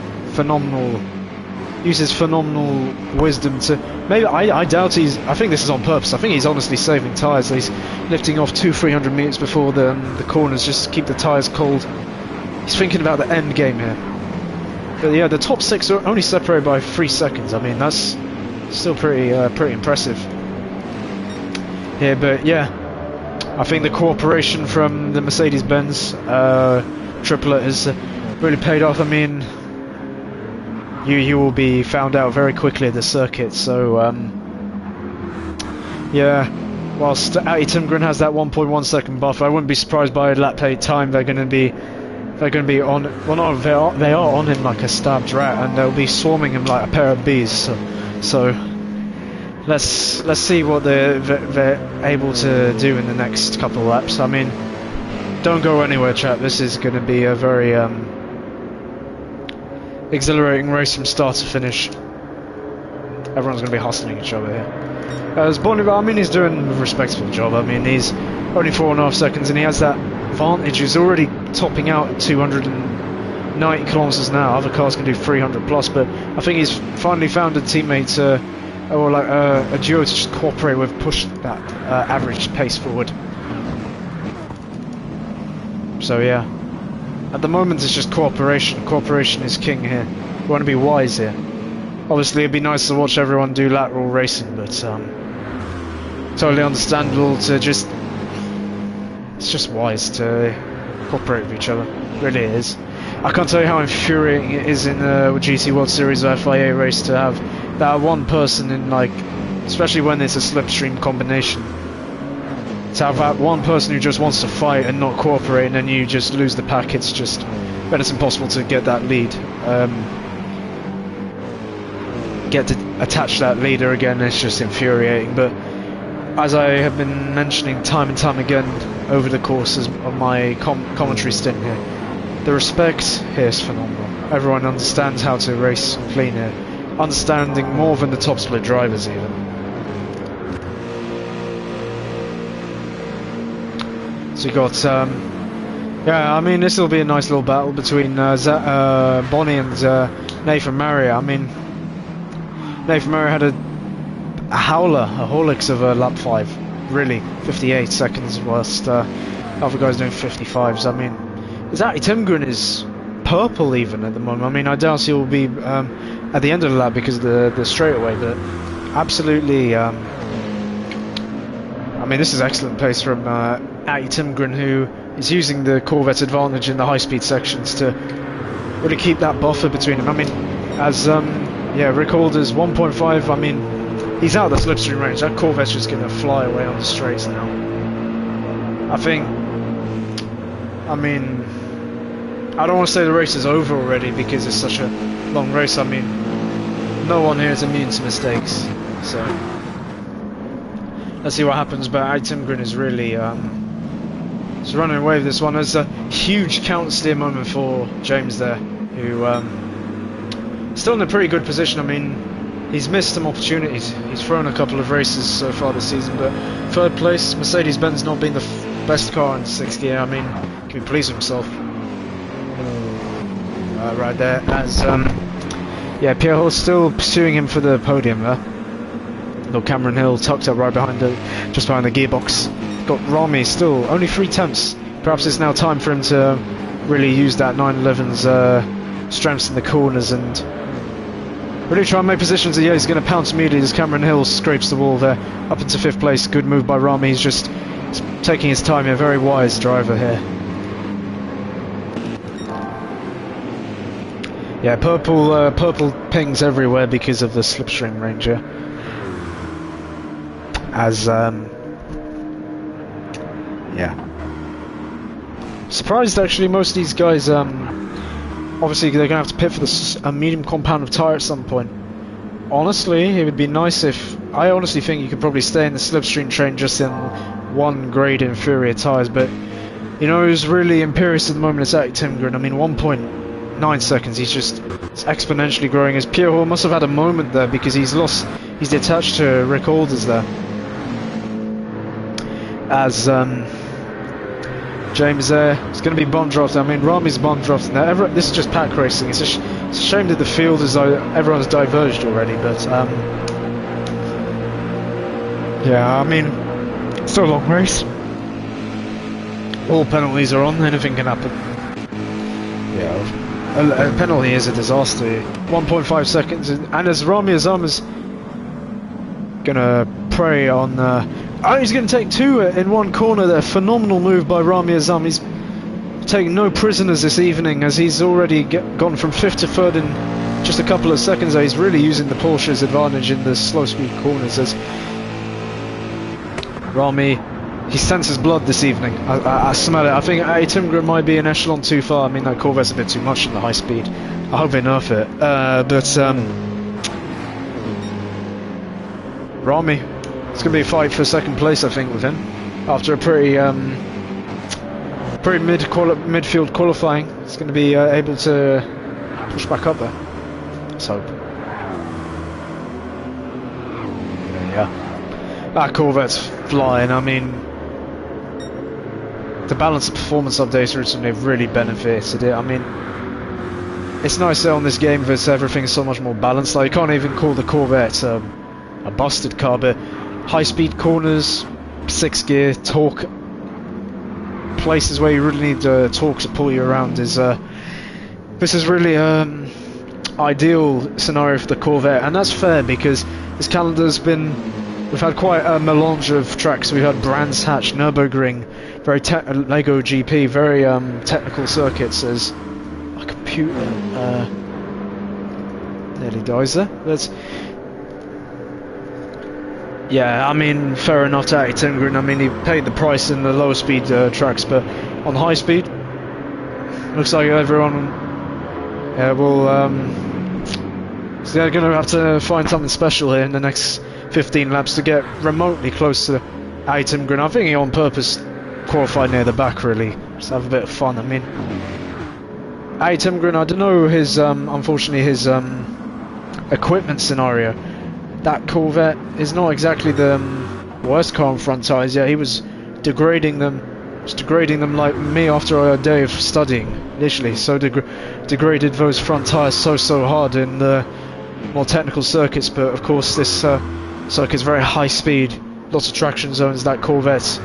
uses phenomenal wisdom to... maybe, I doubt I think this is on purpose. I think he's honestly saving tyres. He's lifting off 200-300 meters before the corners just to keep the tyres cold. he's thinking about the end game here. But yeah, the top 6 are only separated by 3 seconds. I mean, that's still pretty impressive here. But yeah, I think the cooperation from the Mercedes-Benz triplet has really paid off. I mean, you will be found out very quickly at the circuit. So yeah, whilst Ati Timgren has that 1.1 second buffer, I wouldn't be surprised by lap play time. They're going to be on. Well, no, they are on him like a stabbed rat, and they'll be swarming him like a pair of bees. So let's see what they're able to do in the next couple of laps. I mean, don't go anywhere, chat. This is going to be a very exhilarating race from start to finish. Everyone's going to be hustling each other here. As Bonnie, I mean, he's doing a respectable job. I mean, he's only 4.5 seconds, and he has that advantage. He's already topping out at 290 kilometers an hour. Other cars can do 300 plus, but I think he's finally found a teammate or like a duo to just cooperate with, push that average pace forward. So yeah, at the moment it's just cooperation. Cooperation is king here. We want to be wise here. Obviously, it'd be nice to watch everyone do lateral racing, but totally understandable to just. It's just wise to cooperate with each other. It really is. I can't tell you how infuriating it is in a GT World Series or FIA race to have that one person in, like, especially when it's a slipstream combination, to have that one person who just wants to fight and not cooperate, and then you just lose the pack. It's just, then it's impossible to get that lead. Get to attach that leader again. It's just infuriating. But as I have been mentioning time and time again over the course of my commentary stint here, the respect here is phenomenal. Everyone understands how to race clean here, understanding more than the top split drivers even. So you got, yeah, I mean, this will be a nice little battle between Bonnie and Nathan Marriott. I mean, Nathan Marriott had a howler, a Horlicks of lap 5, really, 58 seconds, whilst other guys doing 55s. I mean, Ati Timgren is purple even at the moment. I mean, I doubt he will be at the end of the lap because of the straightaway, but absolutely, I mean, this is excellent pace from Ati Timgren, who is using the Corvette advantage in the high-speed sections to really keep that buffer between them. I mean, as yeah, Rick Holder's 1.5, I mean, he's out of the slipstream range. That Corvette's just going to fly away on the straights now. I think, I mean, I don't want to say the race is over already because it's such a long race. I mean, no one here is immune to mistakes. So, let's see what happens. But Ati Timgren is really he's running away with this one. There's a huge counter steer moment for James there, who still in a pretty good position. I mean, he's missed some opportunities. He's thrown a couple of races so far this season, but third place, Mercedes-Benz not being the best car in 6th gear. I mean, can be pleased with himself. Right there, as yeah, Pierre Horst still pursuing him for the podium there. Little Cameron Hill tucked up right behind just behind the gearbox. Got Rami still only 3 tenths. Perhaps it's now time for him to really use that 911's strengths in the corners and really try and make positions. Yeah, he's going to pounce immediately as Cameron Hill scrapes the wall there up into 5th place. Good move by Rami. He's just taking his time here. Very wise driver here. Yeah, purple pings everywhere because of the slipstream range here. As yeah, surprised actually. Most of these guys, obviously they're gonna have to pit for a medium compound of tyre at some point. Honestly, it would be nice if, I honestly think you could probably stay in the slipstream train just in 1 grade inferior tyres. But you know, who's really imperious at the moment is Ati Timgren. I mean, 1.9 seconds. It's exponentially growing. As Pierre Hall must have had a moment there because he's detached to Rick Alders there. As James there, it's going to be bomb dropped. I mean, Rami's bomb dropped now. This is just pack racing. It's a shame that the field is everyone's diverged already. But yeah, I mean, it's still a long race. All penalties are on. Anything can happen. Yeah, a penalty is a disaster. 1.5 seconds, and as Rami Azam is gonna prey on. Oh, he's gonna take two in one corner there. Phenomenal move by Rami Azam. He's taking no prisoners this evening, as he's already gone from 5th to 3rd in just a couple of seconds. There. He's really using the Porsche's advantage in the slow speed corners. As Rami, he senses blood this evening. I smell it. I think Timgren might be an echelon too far. I mean, that Corvette's a bit too much in the high speed. I hope they nerf it. Rami, it's going to be a fight for 2nd place, I think, with him. After a pretty midfield qualifying, he's going to be able to push back up there. Let's hope. Yeah. That Corvette's flying. I mean, the balance of performance updates recently have really benefited it. I mean, it's nice that on this game that everything is so much more balanced. Like, you can't even call the Corvette a busted car, but high-speed corners, 6th gear, torque, places where you really need torque to pull you around is this is really ideal scenario for the Corvette, and that's fair because this calendar's been. We've had quite a melange of tracks. We've had Brands Hatch, Nürburgring, very Lego GP, very technical circuits. As my computer nearly dies there. Yeah, I mean, fair enough to Timgren. I mean, he paid the price in the lower speed tracks, but on high speed, looks like everyone will. So they're going to have to find something special here in the next 15 laps to get remotely close to Timgren. I think he on purpose qualified near the back, really, just have a bit of fun. I mean, Timgren, I don't know his unfortunately his equipment scenario. That Corvette is not exactly the worst car on front tyres. Yeah, he was degrading them like me after a day of studying. Literally, so degraded those front tyres so hard in the more technical circuits. But of course, this circuit's very high speed, lots of traction zones. That Corvette,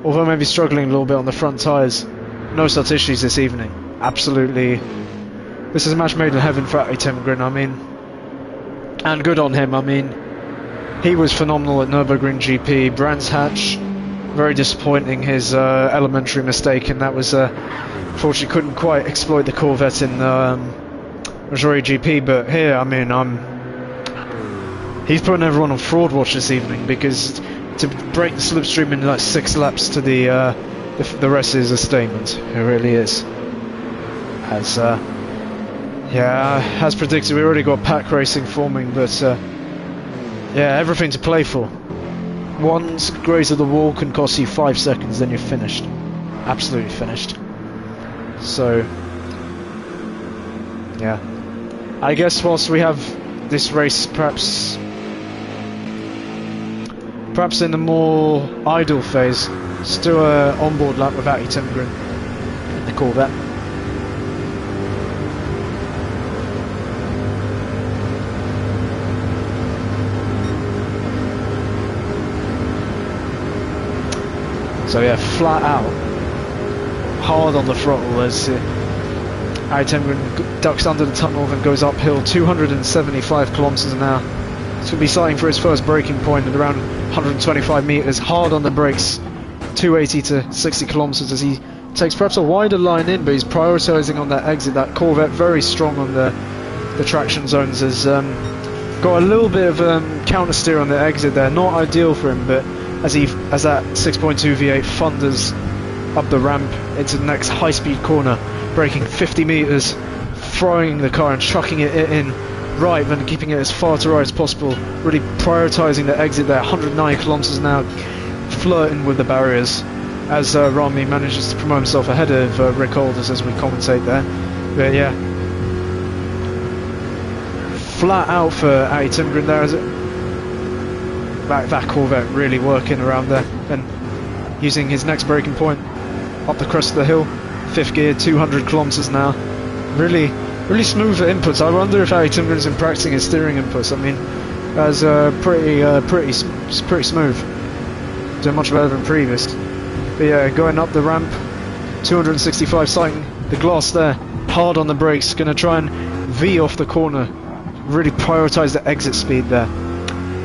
although maybe struggling a little bit on the front tyres, no such issues this evening. Absolutely, this is a match made in heaven for Timgren. I mean. And good on him. I mean, he was phenomenal at Nürburgring GP. Brands Hatch, very disappointing, his elementary mistake, and that was unfortunately couldn't quite exploit the Corvette in Majori GP. But here, I mean, he's putting everyone on fraud watch this evening, because to break the slipstream in like 6 laps to the rest is a statement. It really is. Yeah, as predicted, we already got pack racing forming, but yeah, everything to play for. One graze of the wall can cost you 5 seconds, then you're finished. Absolutely finished. So, yeah. I guess whilst we have this race, perhaps in the more idle phase, still an onboard lap with Timgren in the Corvette. So yeah, flat out, hard on the throttle as Timgren ducks under the tunnel and goes uphill 275 kilometers an hour. He's going to be sighting for his first braking point at around 125 meters, hard on the brakes, 280 to 60 kilometers as he takes perhaps a wider line in, but he's prioritizing on that exit. That Corvette very strong on the traction zones, has got a little bit of counter steer on the exit there, not ideal for him, but as that 6.2 V8 thunders up the ramp into the next high-speed corner, braking 50 meters, throwing the car and chucking it in right, then keeping it as far to right as possible, really prioritizing the exit there, 109 kilometers an hour, flirting with the barriers, as Rami manages to promote himself ahead of Rick Alders as we commentate there. But yeah, flat out for Timgren there, as that Corvette really working around there, and using his next braking point up the crest of the hill, 5th gear, 200 kilometers an hour. Really smooth inputs. I wonder if Timgren's been practicing his steering inputs. I mean, that's pretty smooth. Doing much better than previous. But yeah, going up the ramp, 265, sighting the glass there, hard on the brakes, going to try and V off the corner, really prioritise the exit speed there.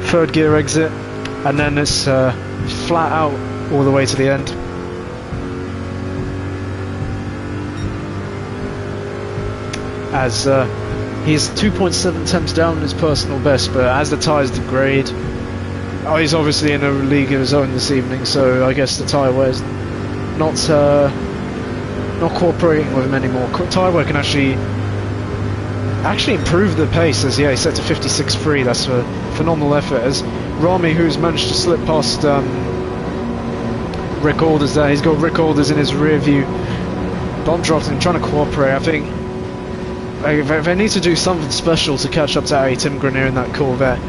Third gear exit, and then it's flat out all the way to the end. As he's 2.7 temps down in his personal best, but as the tyres degrade, he's obviously in a league of his own this evening, so I guess the tyre wear's not cooperating with him anymore. Tyre wear can actually improve the pace, as he's set to 56.3. That's a phenomenal effort. As Rami, who's managed to slip past Rick Alders there, he's got Rick Alders in his rear view, bump dropped and trying to cooperate. I think they need to do something special to catch up to Ari Timgren here in that Corvette.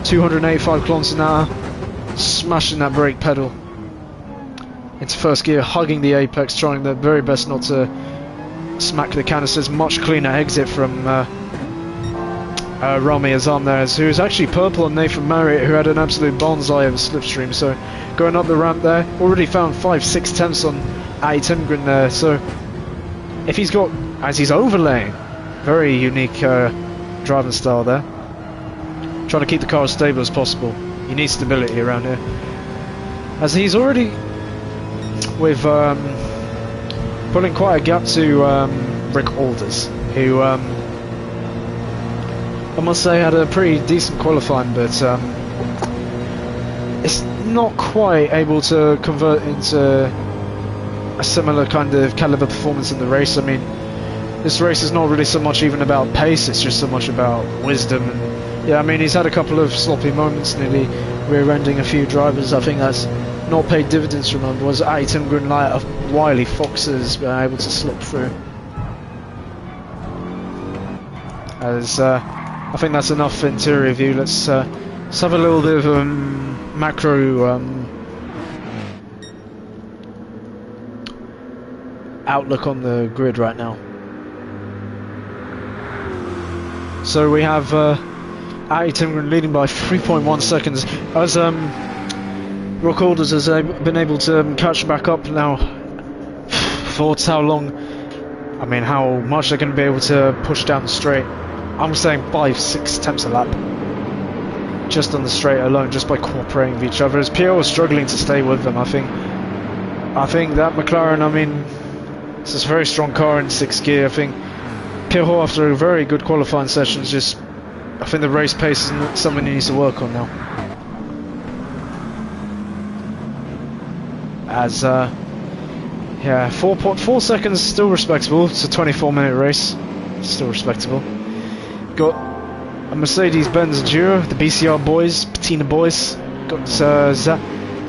285 kilometers an hour, smashing that brake pedal into first gear, hugging the apex, trying their very best not to smack the canisters. Much cleaner exit from Rami Azam there, who's actually purple on Nathan Marriott, who had an absolute bonsai of a slipstream. So going up the ramp there, already found 5-6 tenths on Ari Timgren there. So if he's got, as he's overlaying, very unique driving style there, trying to keep the car as stable as possible. You need stability around here, as he's already with pulling quite a gap to Rick Alders, who I must say had a pretty decent qualifying, but it's not quite able to convert into a similar kind of caliber performance in the race. I mean, this race is not really so much even about pace, it's just so much about wisdom. And yeah, I mean, he's had a couple of sloppy moments, nearly rear-ending a few drivers. I think that's not paid dividends from him. Was Ari Timgren like a wily foxes able to slip through? As I think that's enough interior view. Let's have a little bit of macro outlook on the grid right now. So we have Ari Timgren leading by 3.1 seconds, as Rick Alders has been able to catch back up now. Thoughts how long, I mean how much they're going to be able to push down the straight. I'm saying 5-6 temps a lap, just on the straight alone, just by cooperating with each other, as Pierre was struggling to stay with them. I think that McLaren, I mean, it's a very strong car in 6th gear. I think Pierrot, after a very good qualifying session, I think the race pace is something he needs to work on now. As yeah, 4 seconds, still respectable. It's a 24-minute race, still respectable. Got a Mercedes-Benz Duo, the BCR boys, Patina boys. Got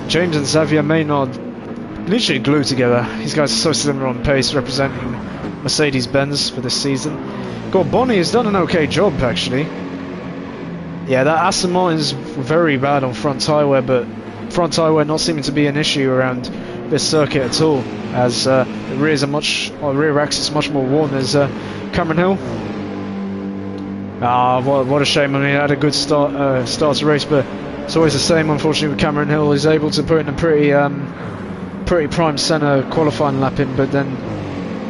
James and Xavier Maynard literally glued together. These guys are so similar on pace, representing Mercedes-Benz for this season. Got Bonnie has done an okay job actually. Yeah, that Aston Martin's very bad on front tyre wear, but front tyre wear not seeming to be an issue around this circuit at all, as the rear axis is much more worn. As Cameron Hill. What a shame. I mean, he had a good start to race, but it's always the same, unfortunately, with Cameron Hill. He's able to put in a pretty prime centre qualifying lap in, but then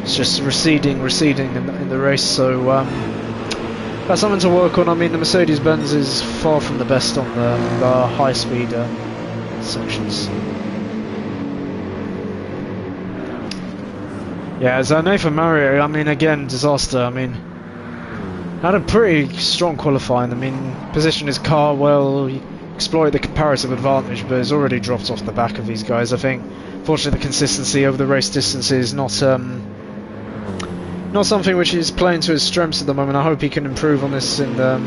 it's just receding in the race. So that's something to work on. I mean, the Mercedes-Benz is far from the best on the high-speed sections. Yeah, as Nathan Marriott, I mean, again, disaster. I mean, had a pretty strong qualifying. I mean, positioned his car well, he exploited the comparative advantage, but has already dropped off the back of these guys. I think, fortunately, the consistency over the race distance is not something which is playing to his strengths at the moment. I hope he can improve on this in the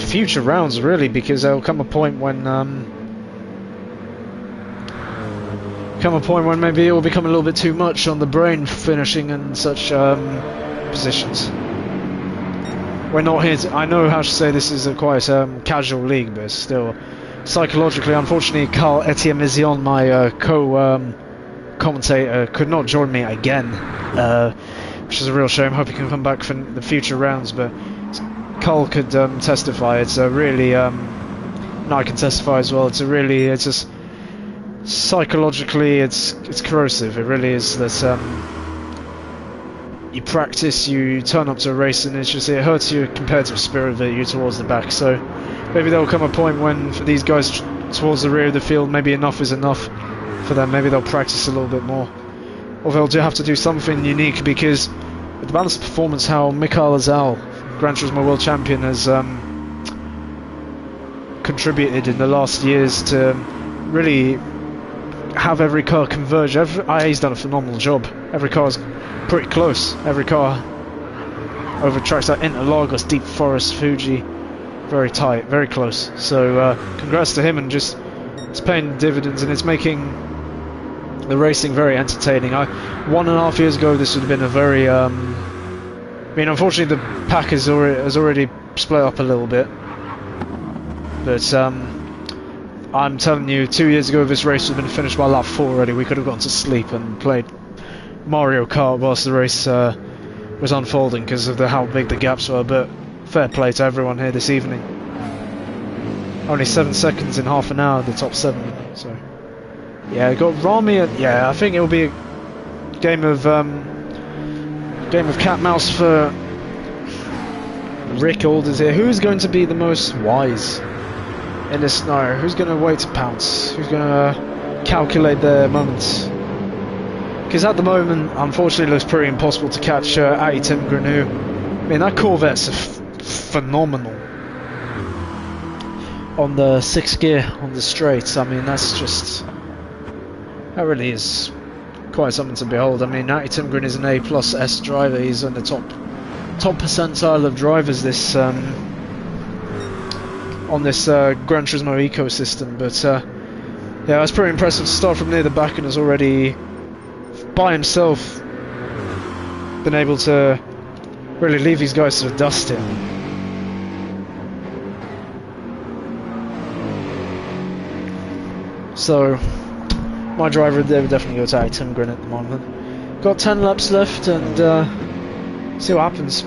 future rounds, really, because there will come a point when maybe it will become a little bit too much on the brain, finishing in such positions. We're not here to, I know how to say this is a quite casual league, but still, psychologically, unfortunately, Carl Etienne Mizion, my commentator, could not join me again, which is a real shame. Hope he can come back for the future rounds, but Carl could testify. It's a really, and I can testify as well. It's just psychologically, it's corrosive. It really is. That you practice, you turn up to a race, and it's just, it hurts your competitive spirit that you're towards the back. So maybe there'll come a point when, for these guys towards the rear of the field, maybe enough is enough for them. Maybe they'll practice a little bit more, or they'll have to do something unique, because with the balanced performance how Mikael Azal, Gran Turismo World Champion, has contributed in the last years to really have every car converge. He's done a phenomenal job. Every car's pretty close. Every car over tracks like Interlagos, Deep Forest, Fuji, very tight, very close. So congrats to him, and just it's paying dividends, and it's making the racing very entertaining. 1.5 years ago this would have been a very I mean, unfortunately the pack has already split up a little bit, but I'm telling you, 2 years ago this race would have been finished by lap 4 already. We could have gone to sleep and played Mario Kart whilst the race was unfolding, because of how big the gaps were. But fair play to everyone here this evening. Only 7 seconds in half an hour, the top 7. So yeah, got Rami. Yeah, I think it'll be a game of cat mouse for Rick Alders here. Who's going to be the most wise in this scenario? Who's going to wait to pounce? Who's going to calculate their moments? Because at the moment, unfortunately, it looks pretty impossible to catch Ati Timgren, who, I mean, that Corvette's phenomenal on the 6th gear on the straights. I mean, that really is quite something to behold. I mean, Ati Timgren is an A+ S driver. He's in the top percentile of drivers this on this Gran Turismo ecosystem. But yeah, it's pretty impressive to start from near the back and has already by himself been able to really leave these guys to the dust here. So my driver there would definitely go to Ati Timgren at the moment. Got 10 laps left, and see what happens.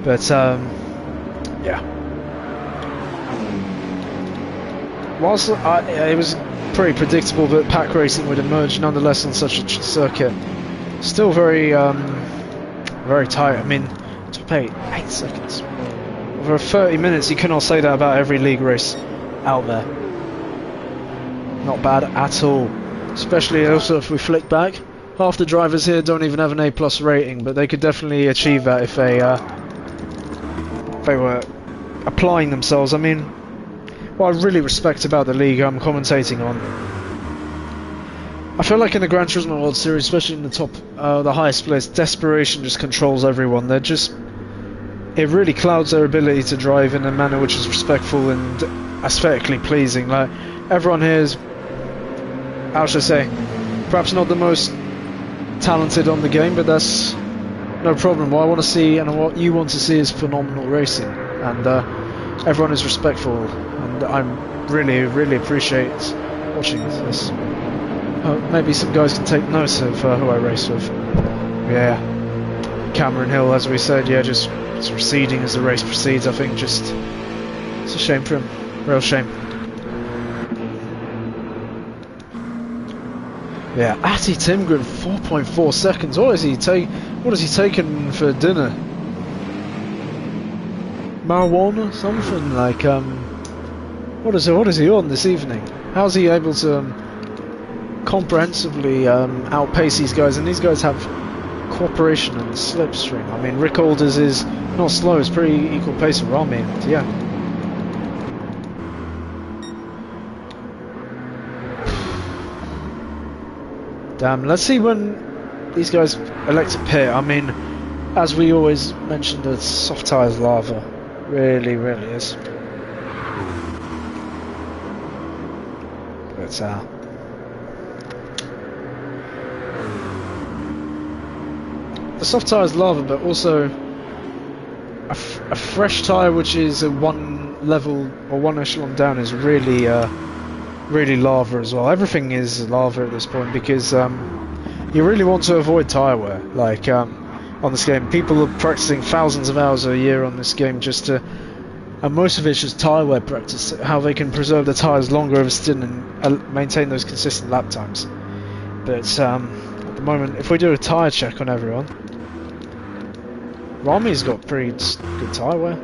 But yeah, whilst it was pretty predictable that pack racing would emerge nonetheless on such a circuit, still very very tight. I mean, top 8 seconds over 30 minutes. You cannot say that about every league race out there. Not bad at all. Especially also if we flick back, half the drivers here don't even have an A+ rating, but they could definitely achieve that if they were applying themselves. I mean, what I really respect about the league I'm commentating on, I feel like in the Gran Turismo World Series, especially in the top, the highest place, desperation just controls everyone. They're just, it really clouds their ability to drive in a manner which is respectful and aesthetically pleasing. Like, everyone here is, how should I say, perhaps not the most talented on the game, but that's no problem. What I want to see and what you want to see is phenomenal racing, and everyone is respectful, and I really appreciate watching this. Maybe some guys can take notice of who I race with. Yeah, Cameron Hill, as we said, yeah, just it's receding as the race proceeds. I think just it's a shame for him, real shame. Yeah, Ati Timgren, 4.4 seconds. What has he taken for dinner? Marijuana, something like what is he on this evening? How's he able to comprehensively outpace these guys? And these guys have cooperation and slipstream. I mean, Rick Alders is not slow; it's pretty equal pace with Rami. Yeah. Damn, let's see when these guys elect to pit. I mean, as we always mention, the soft tyres lava. Really is. But the soft tyre is lava, but also a fresh tyre which is a one level or one echelon down is really lava as well. Everything is lava at this point, because you really want to avoid tyre wear. Like on this game, people are practicing thousands of hours a year on this game just to, and most of it's just tyre wear practice, how they can preserve the tyres longer over stint and maintain those consistent lap times. But at the moment, if we do a tyre check on everyone, Rami's got pretty good tyre wear.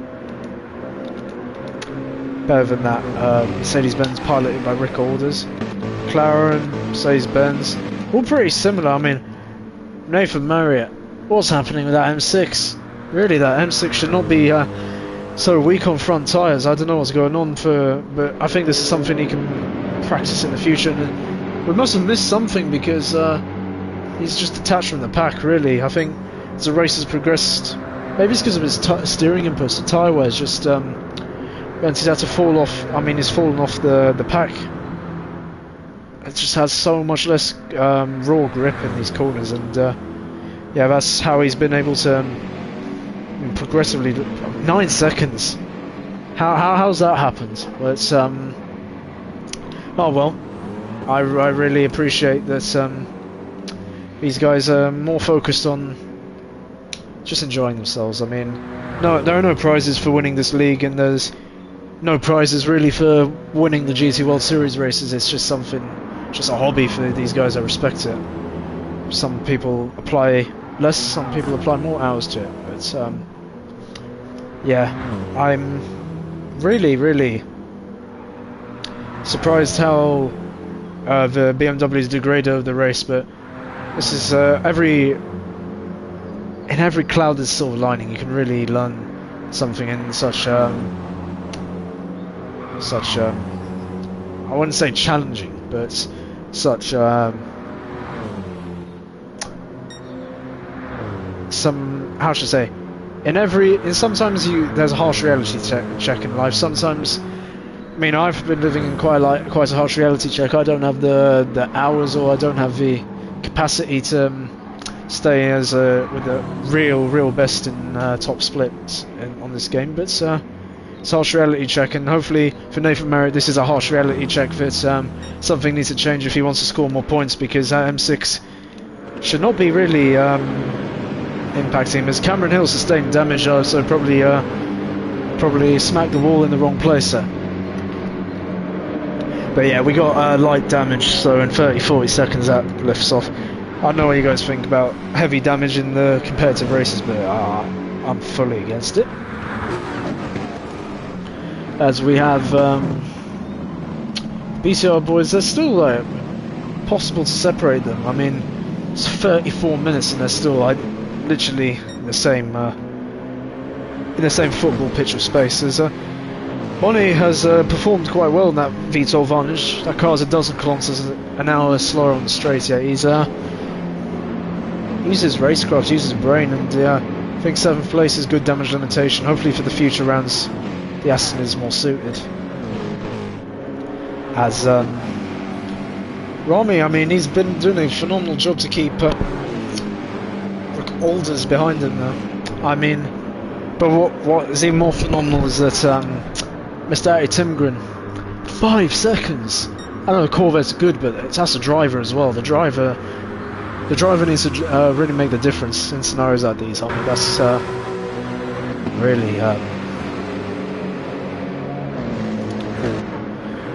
Better than that Mercedes-Benz piloted by Rick Alders. McLaren, Mercedes-Benz, all pretty similar. I mean, Nathan Marriott, what's happening with that M6? Really, that M6 should not be so weak on front tyres. I don't know what's going on but I think this is something he can practice in the future. And we must have missed something because he's just detached from the pack, really. I think as the race has progressed, maybe it's because of his steering inputs, the tyre wear is just meant he's had to fall off. I mean, he's fallen off the pack. It just has so much less raw grip in these corners, and yeah, that's how he's been able to progressively 9 seconds. How's that happened? Well, it's oh well. I really appreciate that these guys are more focused on just enjoying themselves. I mean, no, there are no prizes for winning this league, and there's no prizes really for winning the GT World Series races. It's just something, just a hobby for these guys. I respect it. Some people apply less, some people apply more hours to it. But yeah, I'm really surprised how the BMWs degraded over the race. But this is in every clouded silver lining, you can really learn something in such I wouldn't say challenging, but such some, how should I say, sometimes there's a harsh reality check in life. Sometimes, I mean, I've been living in quite a harsh reality check. I don't have the hours, or I don't have the capacity to stay with the real best in top splits on this game. But it's a harsh reality check, and hopefully for Nathan Marriott this is a harsh reality check that something needs to change if he wants to score more points, because that M6 should not be really impacting him, as Cameron Hill sustained damage, so probably smacked the wall in the wrong place there. But yeah, we got light damage, so in 30-40 seconds that lifts off. I don't know what you guys think about heavy damage in the competitive races, but I'm fully against it. As we have BCR boys, they're still possible to separate them. I mean, it's 34 minutes and they're still literally in the same football pitch of space. As Bonnie has performed quite well in that V12 Vantage. That car's a dozen kilometers an hour slower on the straight. Yeah, he's uses racecraft, uses brain, and I think 7th place is good damage limitation. Hopefully for the future rounds the Aston is more suited. As Rami, I mean, he's been doing a phenomenal job to keep Alders behind him though. I mean, but what is even more phenomenal is that Mr. Atty Timgren, 5 seconds. I know the Corvette's good, but that's the driver as well. The driver needs to really make the difference in scenarios like these. I mean, that's really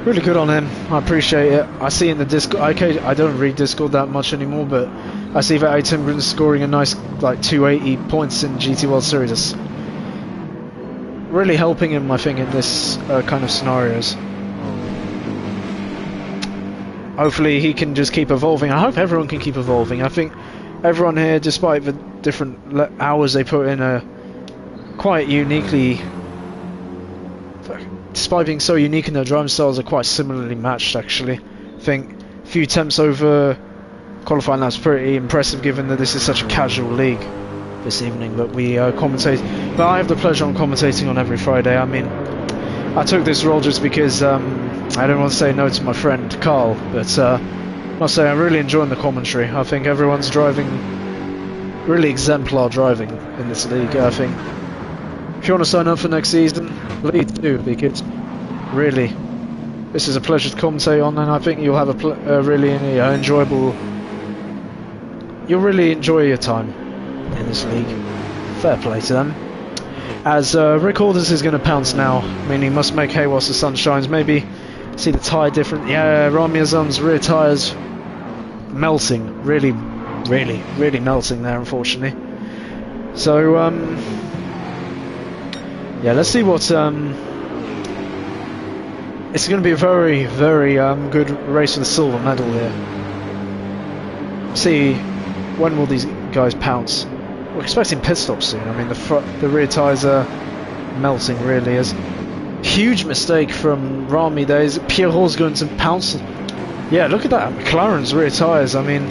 really good on him. I appreciate it. I see in the Discord, I don't read Discord that much anymore, but I see that Atty Timgren's scoring a nice 280 points in GT World Series. It's really helping him, I think, in this kind of scenarios. Hopefully he can just keep evolving. I hope everyone can keep evolving. I think everyone here, despite the different hours they put in, are quite uniquely, despite being so unique in their driving styles, are quite similarly matched actually. I think a few attempts over qualifying laps pretty impressive, given that this is such a casual league this evening. But we commentate, but I have the pleasure on commentating on every Friday. I mean, I took this role just because I don't want to say no to my friend Carl, but I must say I'm really enjoying the commentary. I think everyone's driving really exemplar driving in this league. I think if you want to sign up for next season, please do, because really this is a pleasure to commentate on, and I think you'll have a really enjoyable. You'll really enjoy your time in this league. Fair play to them. As Rick Alders is going to pounce now. I mean, he must make hay whilst the sun shines. Maybe see the tyre different. Yeah, Rami Azam's rear tyres melting. Really really melting there, unfortunately. So yeah, let's see what it's going to be a very good race for the silver medal here. See, when will these guys pounce? We're expecting pit stops soon. I mean, the rear tyres are melting, really. Is huge mistake from Rami there. Is Pierrot's going to pounce? Yeah, look at that, McLaren's rear tyres. I mean,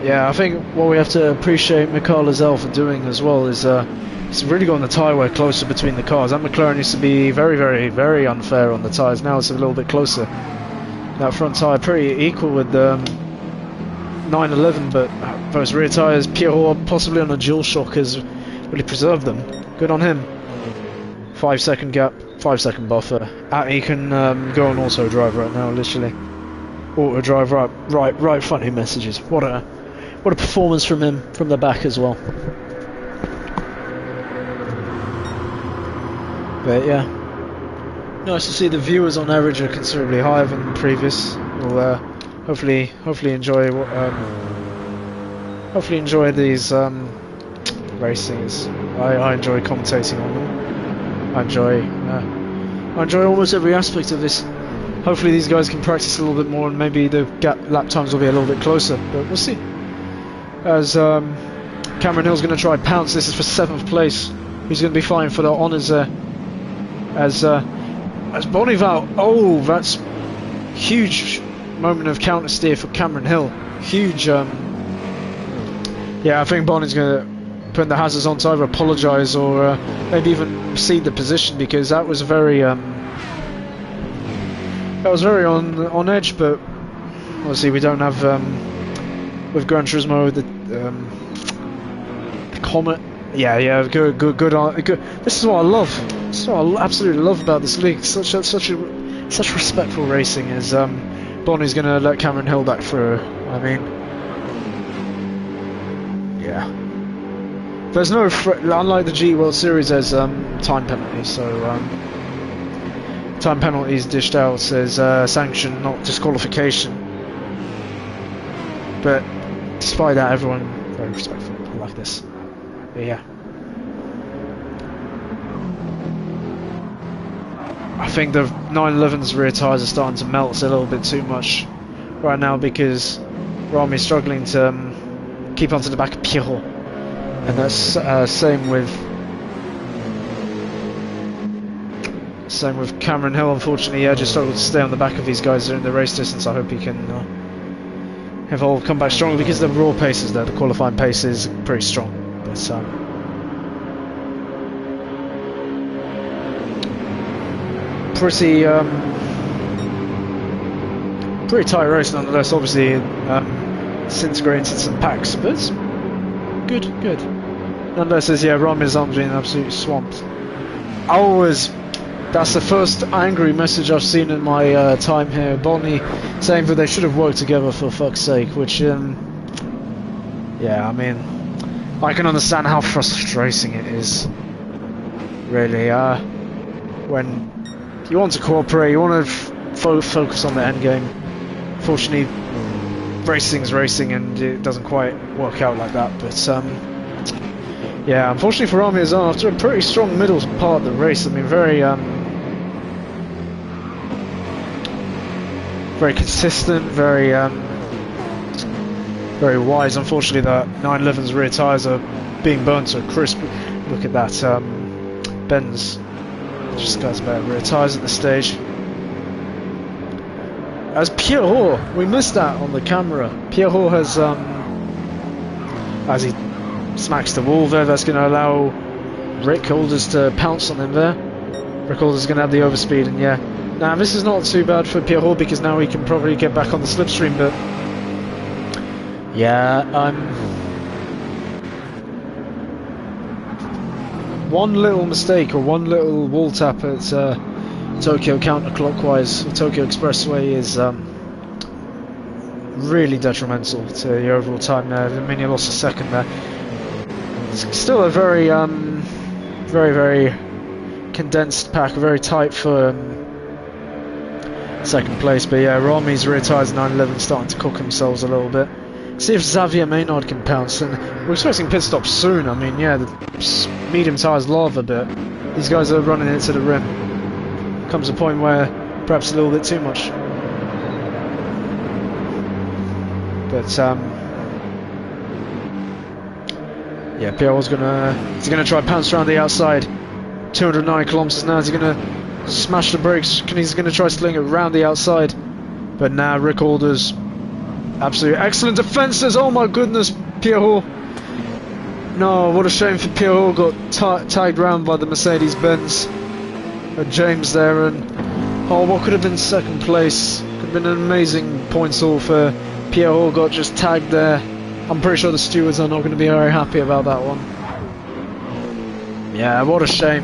yeah, I think what we have to appreciate Mikael Lizell for doing as well is it's really gotten the tyre wear closer between the cars. That McLaren used to be very unfair on the tyres. Now it's a little bit closer. That front tyre pretty equal with the 911, but those rear tyres, Pierrot possibly on a dual shock has really preserved them. Good on him. 5 second gap, 5 second buffer. He can go on auto drive right now, literally. Auto drive right front him messages. What a performance from him from the back as well. But yeah, nice to see the viewers on average are considerably higher than previous. We'll hopefully enjoy these racings. I enjoy commentating on them. I enjoy almost every aspect of this. Hopefully these guys can practice a little bit more and maybe the lap times will be a little bit closer, but we'll see. As Cameron Hill's going to try pounce. This is for 7th place. He's going to be fighting for the honours there. As Bonival, oh, that's huge moment of counter steer for Cameron Hill. Huge. Yeah, I think Bonnie's going to put the hazards on to either apologise or maybe even cede the position, because that was very on edge. But obviously we don't have with Gran Turismo the Comet. Yeah, good. This is what I love. This is what I absolutely love about this league. Such respectful racing. Is Bonnie's going to let Cameron Hill back through. I mean, yeah. There's no, unlike the G World Series, there's time penalties. So time penalties dished out says sanction, not disqualification. But despite that, everyone very respectful. I like this. But yeah. I think the 911's rear tyres are starting to melt a little bit too much right now, because Rami's struggling to keep onto the back of Pierrot. And that's same with Cameron Hill. Unfortunately, yeah, just struggled to stay on the back of these guys during the race distance. I hope he can come back strongly, because the raw pace is there. The qualifying pace is pretty strong. But pretty tight race nonetheless. Obviously, disintegrating into some packs, but it's good. Nonetheless, as yeah, Rami's arms being absolutely swamped. That's the first angry message I've seen in my time here. Bonnie saying that they should have worked together, for fuck's sake. Which, yeah, I mean, I can understand how frustrating it is. Really, when you want to cooperate, you want to focus on the end game. Fortunately, racing's racing, and it doesn't quite work out like that. But yeah, unfortunately for Rami as well, after a pretty strong middle part of the race, I mean, very consistent, very wise. Unfortunately, the 911's rear tyres are being burnt to a crisp. Look at that, Benz just got about rear tyres at this stage. As Pierrot, we missed that on the camera. Pierrot has, as he smacks the wall there, that's going to allow Rick Holders to pounce on him there. Rick Holders is going to have the overspeed, and yeah. Now this is not too bad for Pierrot, because now he can probably get back on the slipstream, but yeah, one little mistake or one little wall tap at Tokyo counterclockwise, Tokyo Expressway, is really detrimental to the overall time there. The mini lost a second there. It's still a very condensed pack, very tight for second place. But yeah, Rami's rear tyres 911 starting to cook themselves a little bit. See if Xavier Maynard can pounce, and we're expecting pit stops soon. I mean, yeah, the medium tyres lava, but these guys are running into the rim. Comes a point where perhaps a little bit too much. But yeah, Pierre's he's gonna try pounce around the outside. 209 kilometers now. Is he gonna smash the brakes? He's gonna try sling it around the outside. But now Rick Alders. Absolutely excellent defences. Oh my goodness, Pierre. No, what a shame for Pierre. Got tagged round by the Mercedes-Benz. James there, and oh, what could have been second place? Could have been an amazing points haul for Pierre. Got just tagged there. I'm pretty sure the stewards are not going to be very happy about that one. Yeah, what a shame.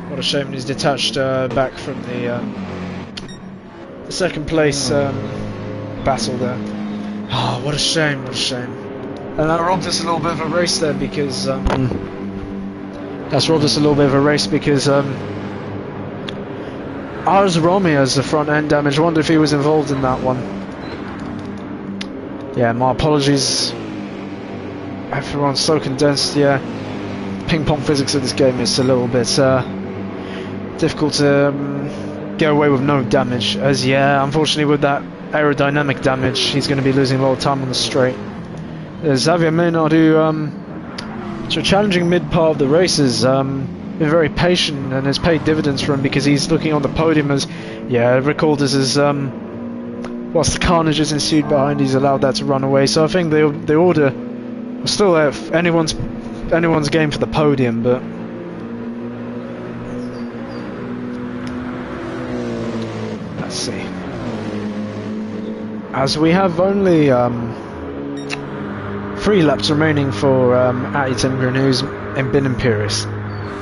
What a shame. He's detached back from the second place battle there. Oh, what a shame, what a shame. And that robbed us a little bit of a race there because ours Romy has the front end damage. I wonder if he was involved in that one. Yeah, my apologies. Everyone's so condensed, yeah. Ping pong physics of this game is a little bit difficult to get away with no damage, as yeah, unfortunately with that aerodynamic damage he's going to be losing a lot of time on the straight. There's Xavier Maynard, who so challenging mid part of the races, been very patient and has paid dividends for him because he's looking on the podium as yeah, Rick Alders is whilst the carnage has ensued behind, he's allowed that to run away. So I think the order was still anyone's game for the podium, but let's see. As we have only 3 laps remaining for Ayrton Green, who's been imperious.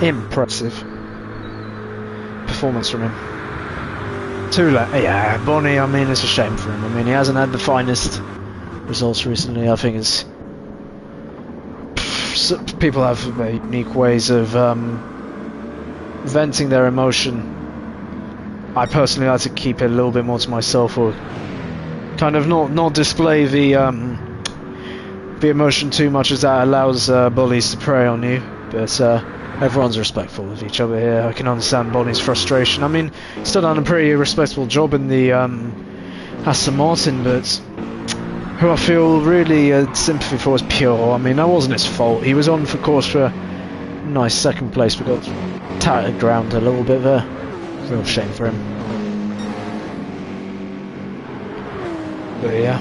Impressive performance from him. 2 laps. Yeah, Bonnie, I mean, it's a shame for him. I mean, he hasn't had the finest results recently. I think it's people have unique ways of venting their emotion. I personally like to keep it a little bit more to myself, or kind of not display the emotion too much, as that allows bullies to prey on you. But everyone's respectful of each other here. I can understand Bonnie's frustration. I mean, he's still done a pretty respectable job in the Aston Martin, but who I feel really sympathy for is Pure. I mean, that wasn't his fault. He was on for course for a nice second place, but got tattered ground a little bit there. Real shame for him. But yeah.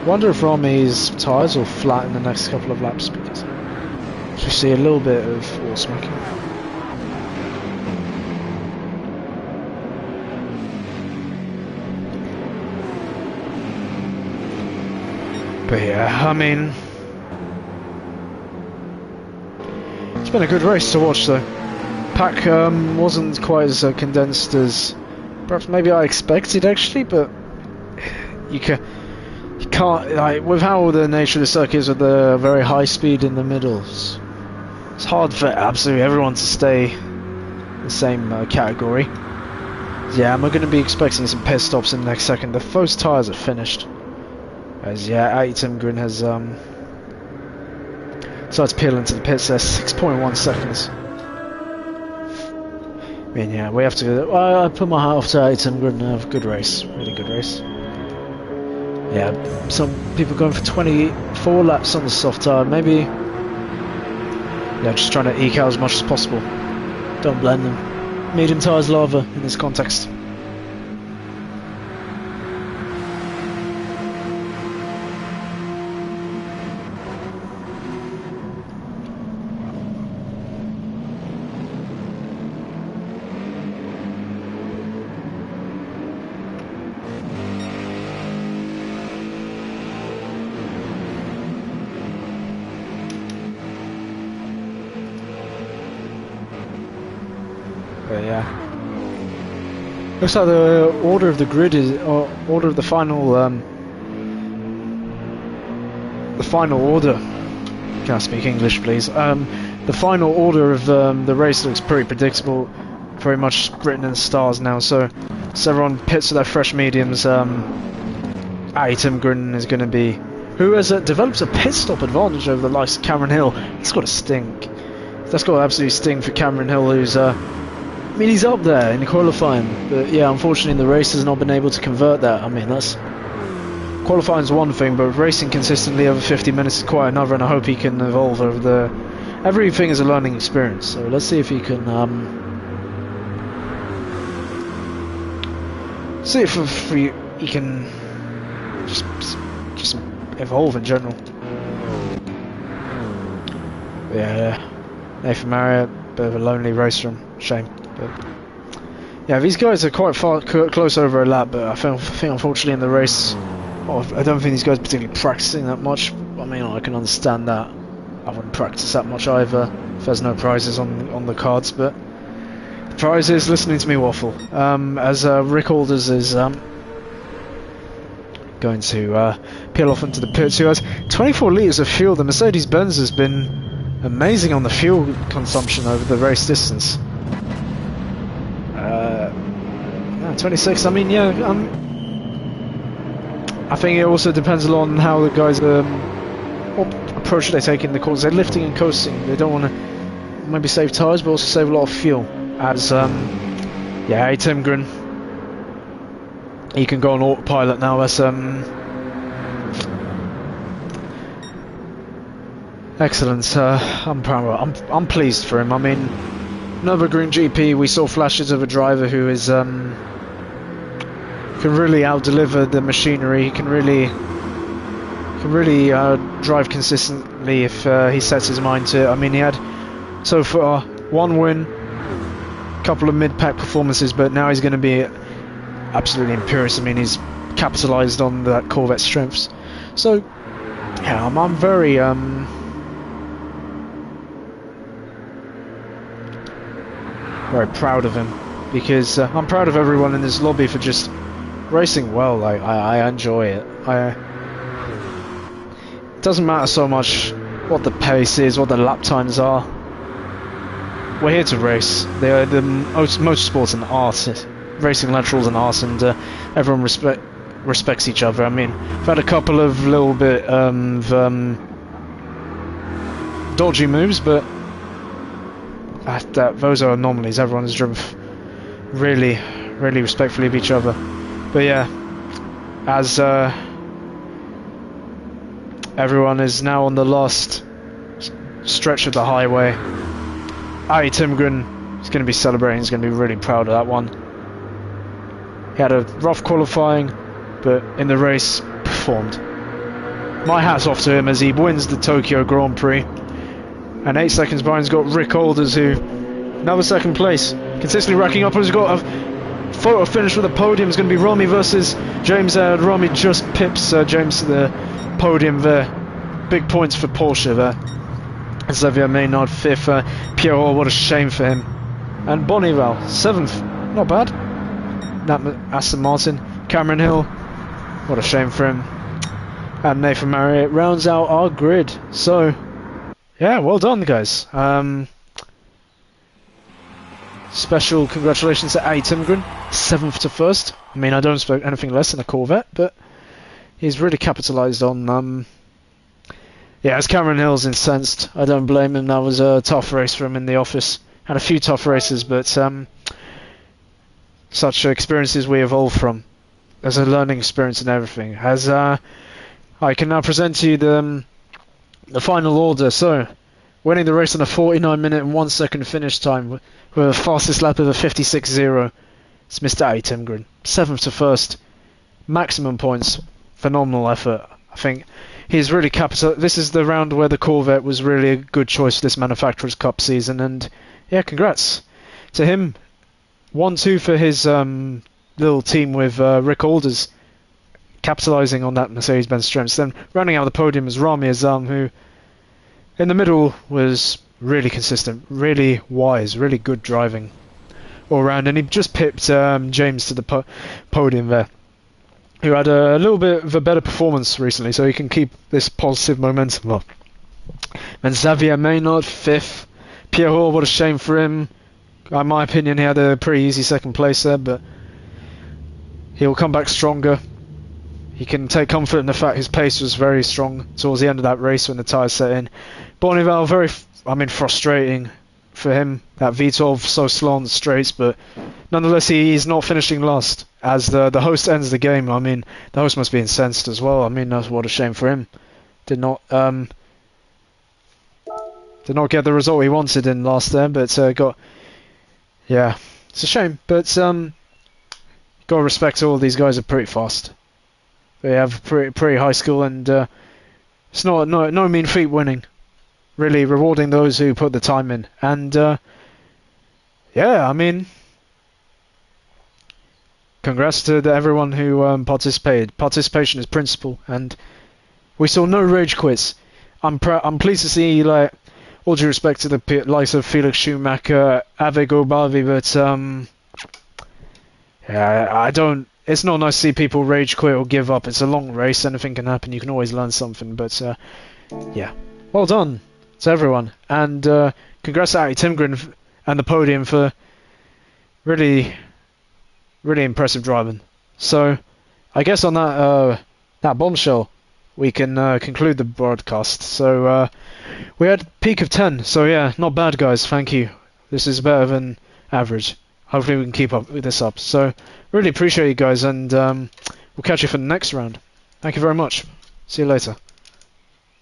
Wonder if Rami's tyres will flat in the next couple of laps, because we see a little bit of wall smacking. But yeah, I mean, it's been a good race to watch though. Pack wasn't quite as condensed as perhaps maybe I expected actually, but you can't, like, with how the nature of the circuit is with the very high speed in the middles, it's hard for absolutely everyone to stay in the same category. Yeah, I'm going to be expecting some pit stops in the next second. The first tyres are finished. As yeah, Ayrton Green has decided to peel into the pits there, 6.1 seconds. I mean, yeah, we have to. I put my hat off to Ayrton Green. Good race, really good race. Yeah, some people going for 24 laps on the soft tyre. Maybe, yeah, just trying to eke out as much as possible. Don't blame them. Medium tyres lava in this context. But yeah, looks like the order of the grid is, or order of the final order. Can I speak English, please? The final order of the race looks pretty predictable. pretty much written in the stars now. So everyone pits with their fresh mediums. Tim Grin is going to be, who has develops a pit stop advantage over the likes of Cameron Hill. He's got a stink. That's got an absolute sting for Cameron Hill, who's I mean, he's up there in qualifying, but yeah, unfortunately the race has not been able to convert that. I mean, that's qualifying is one thing, but racing consistently over 50 minutes is quite another, and I hope he can evolve over the. Everything is a learning experience, so let's see if he can. See if he can just evolve in general. Yeah, Nathan Marriott, bit of a lonely race from shame. But yeah, these guys are quite close over a lap, but I think unfortunately in the race, I don't think these guys are particularly practicing that much. I mean, I can understand that. I wouldn't practice that much either if there's no prizes on the cards, but the prize is listening to me waffle. As Rick Alders is going to peel off into the pits, who has 24 litres of fuel. The Mercedes-Benz has been amazing on the fuel consumption over the race distance. 26, I mean, yeah, I think it also depends a lot on how the guys what approach they take in the corners. They're lifting and coasting. They don't want to maybe save tyres, but also save a lot of fuel. As yeah, Tim Grin, he can go on autopilot now. As excellent. I'm proud. I'm pleased for him. I mean, Nürburgring GP, we saw flashes of a driver who is can really out-deliver the machinery. He can really drive consistently if he sets his mind to it. I mean, he had so far one win, couple of mid-pack performances, but now he's going to be absolutely imperious. I mean, he's capitalised on that Corvette strengths. So yeah, I'm very very proud of him, because I'm proud of everyone in this lobby for just racing well. Like I enjoy it. It doesn't matter so much what the pace is, what the lap times are. We're here to race. They are the motorsport's an art. Racing laterals an art, and everyone respects each other. I mean, I've had a couple of little bit dodgy moves, but those are anomalies. Everyone has driven really respectfully of each other. But yeah, as everyone is now on the last stretch of the highway, Tim Grin is going to be celebrating. He's going to be really proud of that one. He had a rough qualifying, but in the race performed. My hat's off to him as he wins the Tokyo Grand Prix. And 8 seconds behind, he's got Rick Alders, who another second place, consistently racking up. He's got a photo finish with the podium. It's going to be Rami versus James. Rami just pips James to the podium there. Big points for Porsche there. And Xavier Maynard 5th. Pierrot, what a shame for him. And Bonival 7th, not bad. Aston Martin. Cameron Hill, what a shame for him. And Nathan Marriott rounds out our grid. So yeah, well done, guys. Special congratulations to Tim Grin, 7th to 1st. I mean, I don't expect anything less than a Corvette, but he's really capitalised on. Yeah, as Cameron Hill's incensed, I don't blame him. That was a tough race for him in the office. Had a few tough races, but such experiences we evolve from. There's a learning experience in everything. As I can now present to you the final order. So, winning the race on a 49-minute and 1 second finish time with a fastest lap of a 56.0. It's Mr. Tim Grin, 7th to 1st. Maximum points, phenomenal effort. I think he's really this is the round where the Corvette was really a good choice for this Manufacturers' Cup season, and yeah, congrats to him. 1-2 for his little team with Rick Alders, capitalising on that Mercedes-Benz strengths. Then rounding out the podium is Rami Azam, who in the middle was really consistent, really wise, really good driving all round, and he just pipped James to the podium there, who had a little bit of a better performance recently, so he can keep this positive momentum up. And Xavier Maynard 5th. Pierrot, what a shame for him. In my opinion, he had a pretty easy second place there, but he'll come back stronger. He can take comfort in the fact his pace was very strong towards the end of that race when the tyres set in. Bonneville, frustrating for him. That V12 so slow on the straights, but nonetheless, he's not finishing last. As the host ends the game, I mean, the host must be incensed as well. I mean, what a shame for him. Did not get the result he wanted in last there, but yeah, it's a shame. But got to respect all these guys are pretty fast. They have pretty high skill, and it's no mean feat winning. Really rewarding those who put the time in, and yeah, I mean, congrats to everyone who participated. Participation is principle, and we saw no rage quits. I'm pleased to see, like, all due respect to the likes of Felix Schumacher, Ave Gobavi, but yeah, I don't. It's not nice to see people rage quit or give up. It's a long race, anything can happen. You can always learn something, but yeah, well done to everyone, and congrats to Ati Timgren and the podium for really impressive driving. So I guess on that bombshell we can conclude the broadcast. So we had a peak of 10, so yeah, not bad guys, thank you. This is better than average. Hopefully we can keep this up. So really appreciate you guys, and we'll catch you for the next round. Thank you very much. See you later.